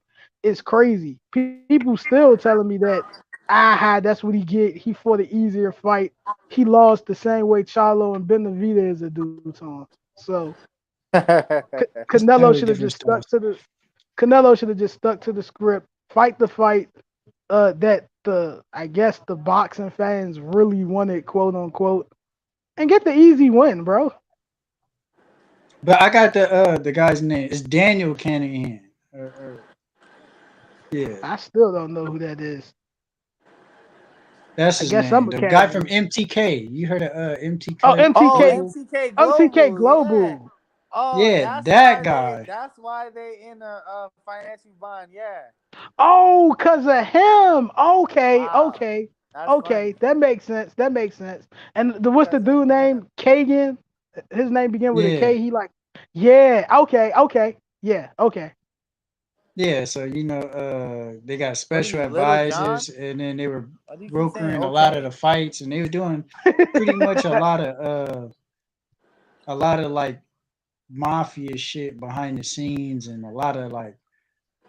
is crazy. People still telling me that that's what he get. He fought an easier fight. He lost the same way Charlo and Benavidez are due to him. So It's Canelo totally should have different just stuff. stuck to the script, fight the fight that the I guess the boxing fans really wanted, quote unquote, and get the easy win, bro. But I got the guy's name. It's Daniel Canahan. Yeah, I still don't know who that is. that's I his guess I'm name. a The guy from Canadian. MTK. You heard of Oh, MTK Oh, MTK, Global? MTK MTK Global, yeah. Global. Oh, Yeah, that's that why guy. they in a financial bond. Yeah. Oh, cause of him. Okay, Wow, okay, that's okay. funny. That makes sense. That makes sense. And what's the Cause dude name? Kagan. His name began with a Yeah, K. He like, yeah. Okay, okay, yeah. Okay. yeah. So they got what are special you, Little John? advisors, and then they were Why do you keep saying brokering a lot of okay? the fights, and they were doing pretty much a lot of like mafia shit behind the scenes, and a lot of like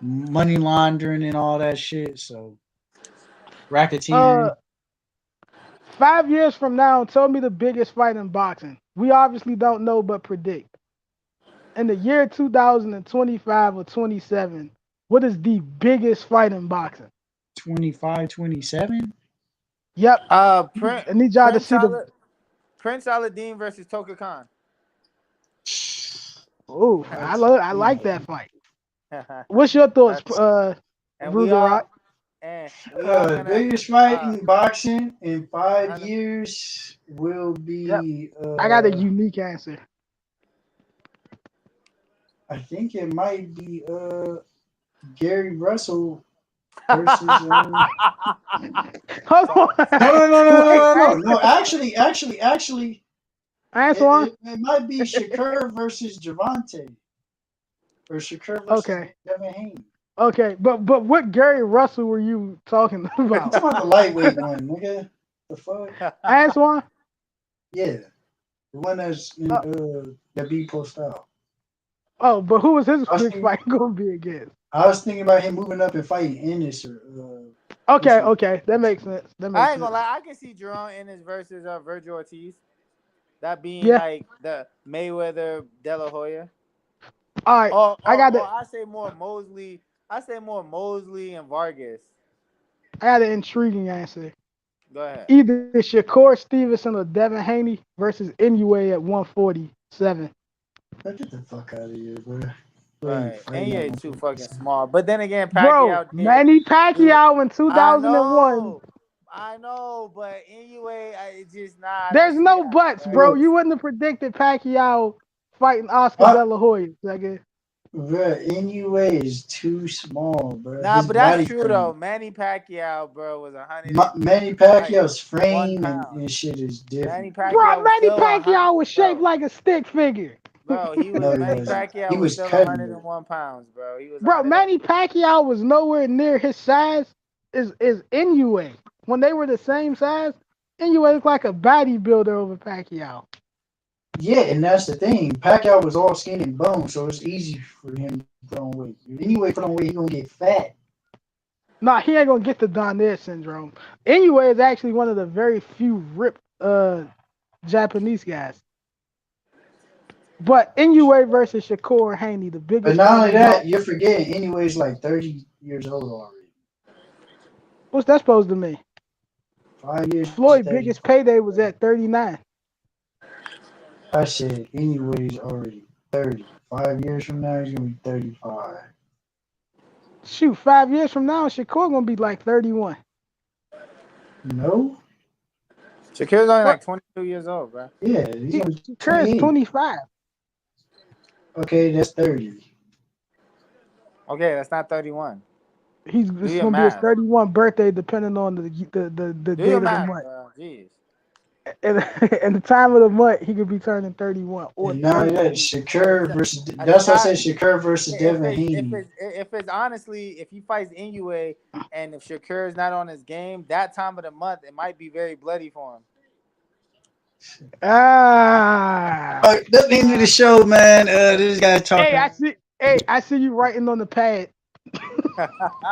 money laundering and all that shit. So uh, racketeering. 5 years from now, tell me the biggest fight in boxing. We obviously don't know, but predict. In the year 2025 or 27, what is the biggest fight in boxing? 25, 27. Yep. Prince I need y'all to Prince see the. Ala- Prince Aladdin versus Toka Khan. Oh, That's I like easy. that fight. What's your thoughts, That's and we Rugerot? all gonna Biggest fight uh in boxing in 5 hundred. years will Yep. be I got a unique answer. I think it might be Gary Russell versus Hold on. Wait, no. Actually, Antoine? it might be Shakur versus Javante or Shakur versus Okay. Devin Haney. Okay. But what Gary Russell were you talking I'm about? talking about the lightweight one, nigga. The fuck? Antoine? Yeah, the one that's in Uh, that beat post out. oh, but who was his I was big thinking, fight gonna be against? I was thinking about him moving up and fighting Ennis or Okay, what's his okay. That makes sense. That I makes ain't gonna sense. lie, I can see Jerome Ennis versus Virgil Ortiz. That being Yeah. like the Mayweather De La Hoya. All right. I got Or it. I say more Mosley. I say more Mosley and Vargas. I got an intriguing answer. Go ahead. Either Shakur Stevenson or Devin Haney versus Inoue at 147. Get the fuck out of here, bro. Bro ain't Right. And fighting yeah, that too motherfucker. fucking small. But then again, Bro, Pacquiao did Manny do. Pacquiao in I 2001. know. I know, but anyway, it's just nah. I don't There's see no that, buts, bro. bro. Bro, You wouldn't have predicted Pacquiao fighting Oscar uh, De La Hoya, nigga. bro, NUA is too small, bro. Nah, His but that's body true though. frame. Manny Pacquiao, bro, was 100 Manny like Pacquiao's 1 frame pound. and shit is Manny different, bro. Bro, Pacquiao was Manny still 100, Pacquiao was shaped bro. like a stick figure. Bro, he was No, he Manny wasn't. He Pacquiao was was still cutting it. 101 pounds, bro. He was Bro, 100. Manny Pacquiao was nowhere near his size is Inoue. When they were the same size, Inoue was like a bodybuilder over Pacquiao. Yeah, and that's the thing. Pacquiao was all skin and bone, so it's easy for him to put on weight. Anyway, put on weight, he gonna get fat. Nah, he ain't gonna get the Donner syndrome. Inoue is actually one of the very few ripped Japanese guys. But Inoue versus Shakur Haney, the But biggest not fight only in that, boxing. you're forgetting. Anyways, like 30 years old already. What's that supposed to mean? 5 years is Floyd 30. biggest payday was at 39. I said anyways already 30. 5 years from now, he's gonna be 35. Shoot, 5 years from now, Shakur gonna be like 31. No? Shakir's only What? like 22 years old, bro. Yeah, he's gonna be Shakur is 28. 25. Okay, that's 30. Okay, that's not 31. Do It's your gonna be his math. 31 birthday, depending on the Do your date of the math, month. bro. Jeez. And, and the time of the month, he could be turning 31 or And now that 30. Shakur versus At the that's what I said time, Shakur versus if Devin it's if Haney. it's if it's honestly, if he fights Inoue and if Shakur is not on his game, that time of the month it might be very bloody for Ah. All right, that's the end of the show, man. This guy Hey, talking. I see. Hey, I see you writing on the pad. him.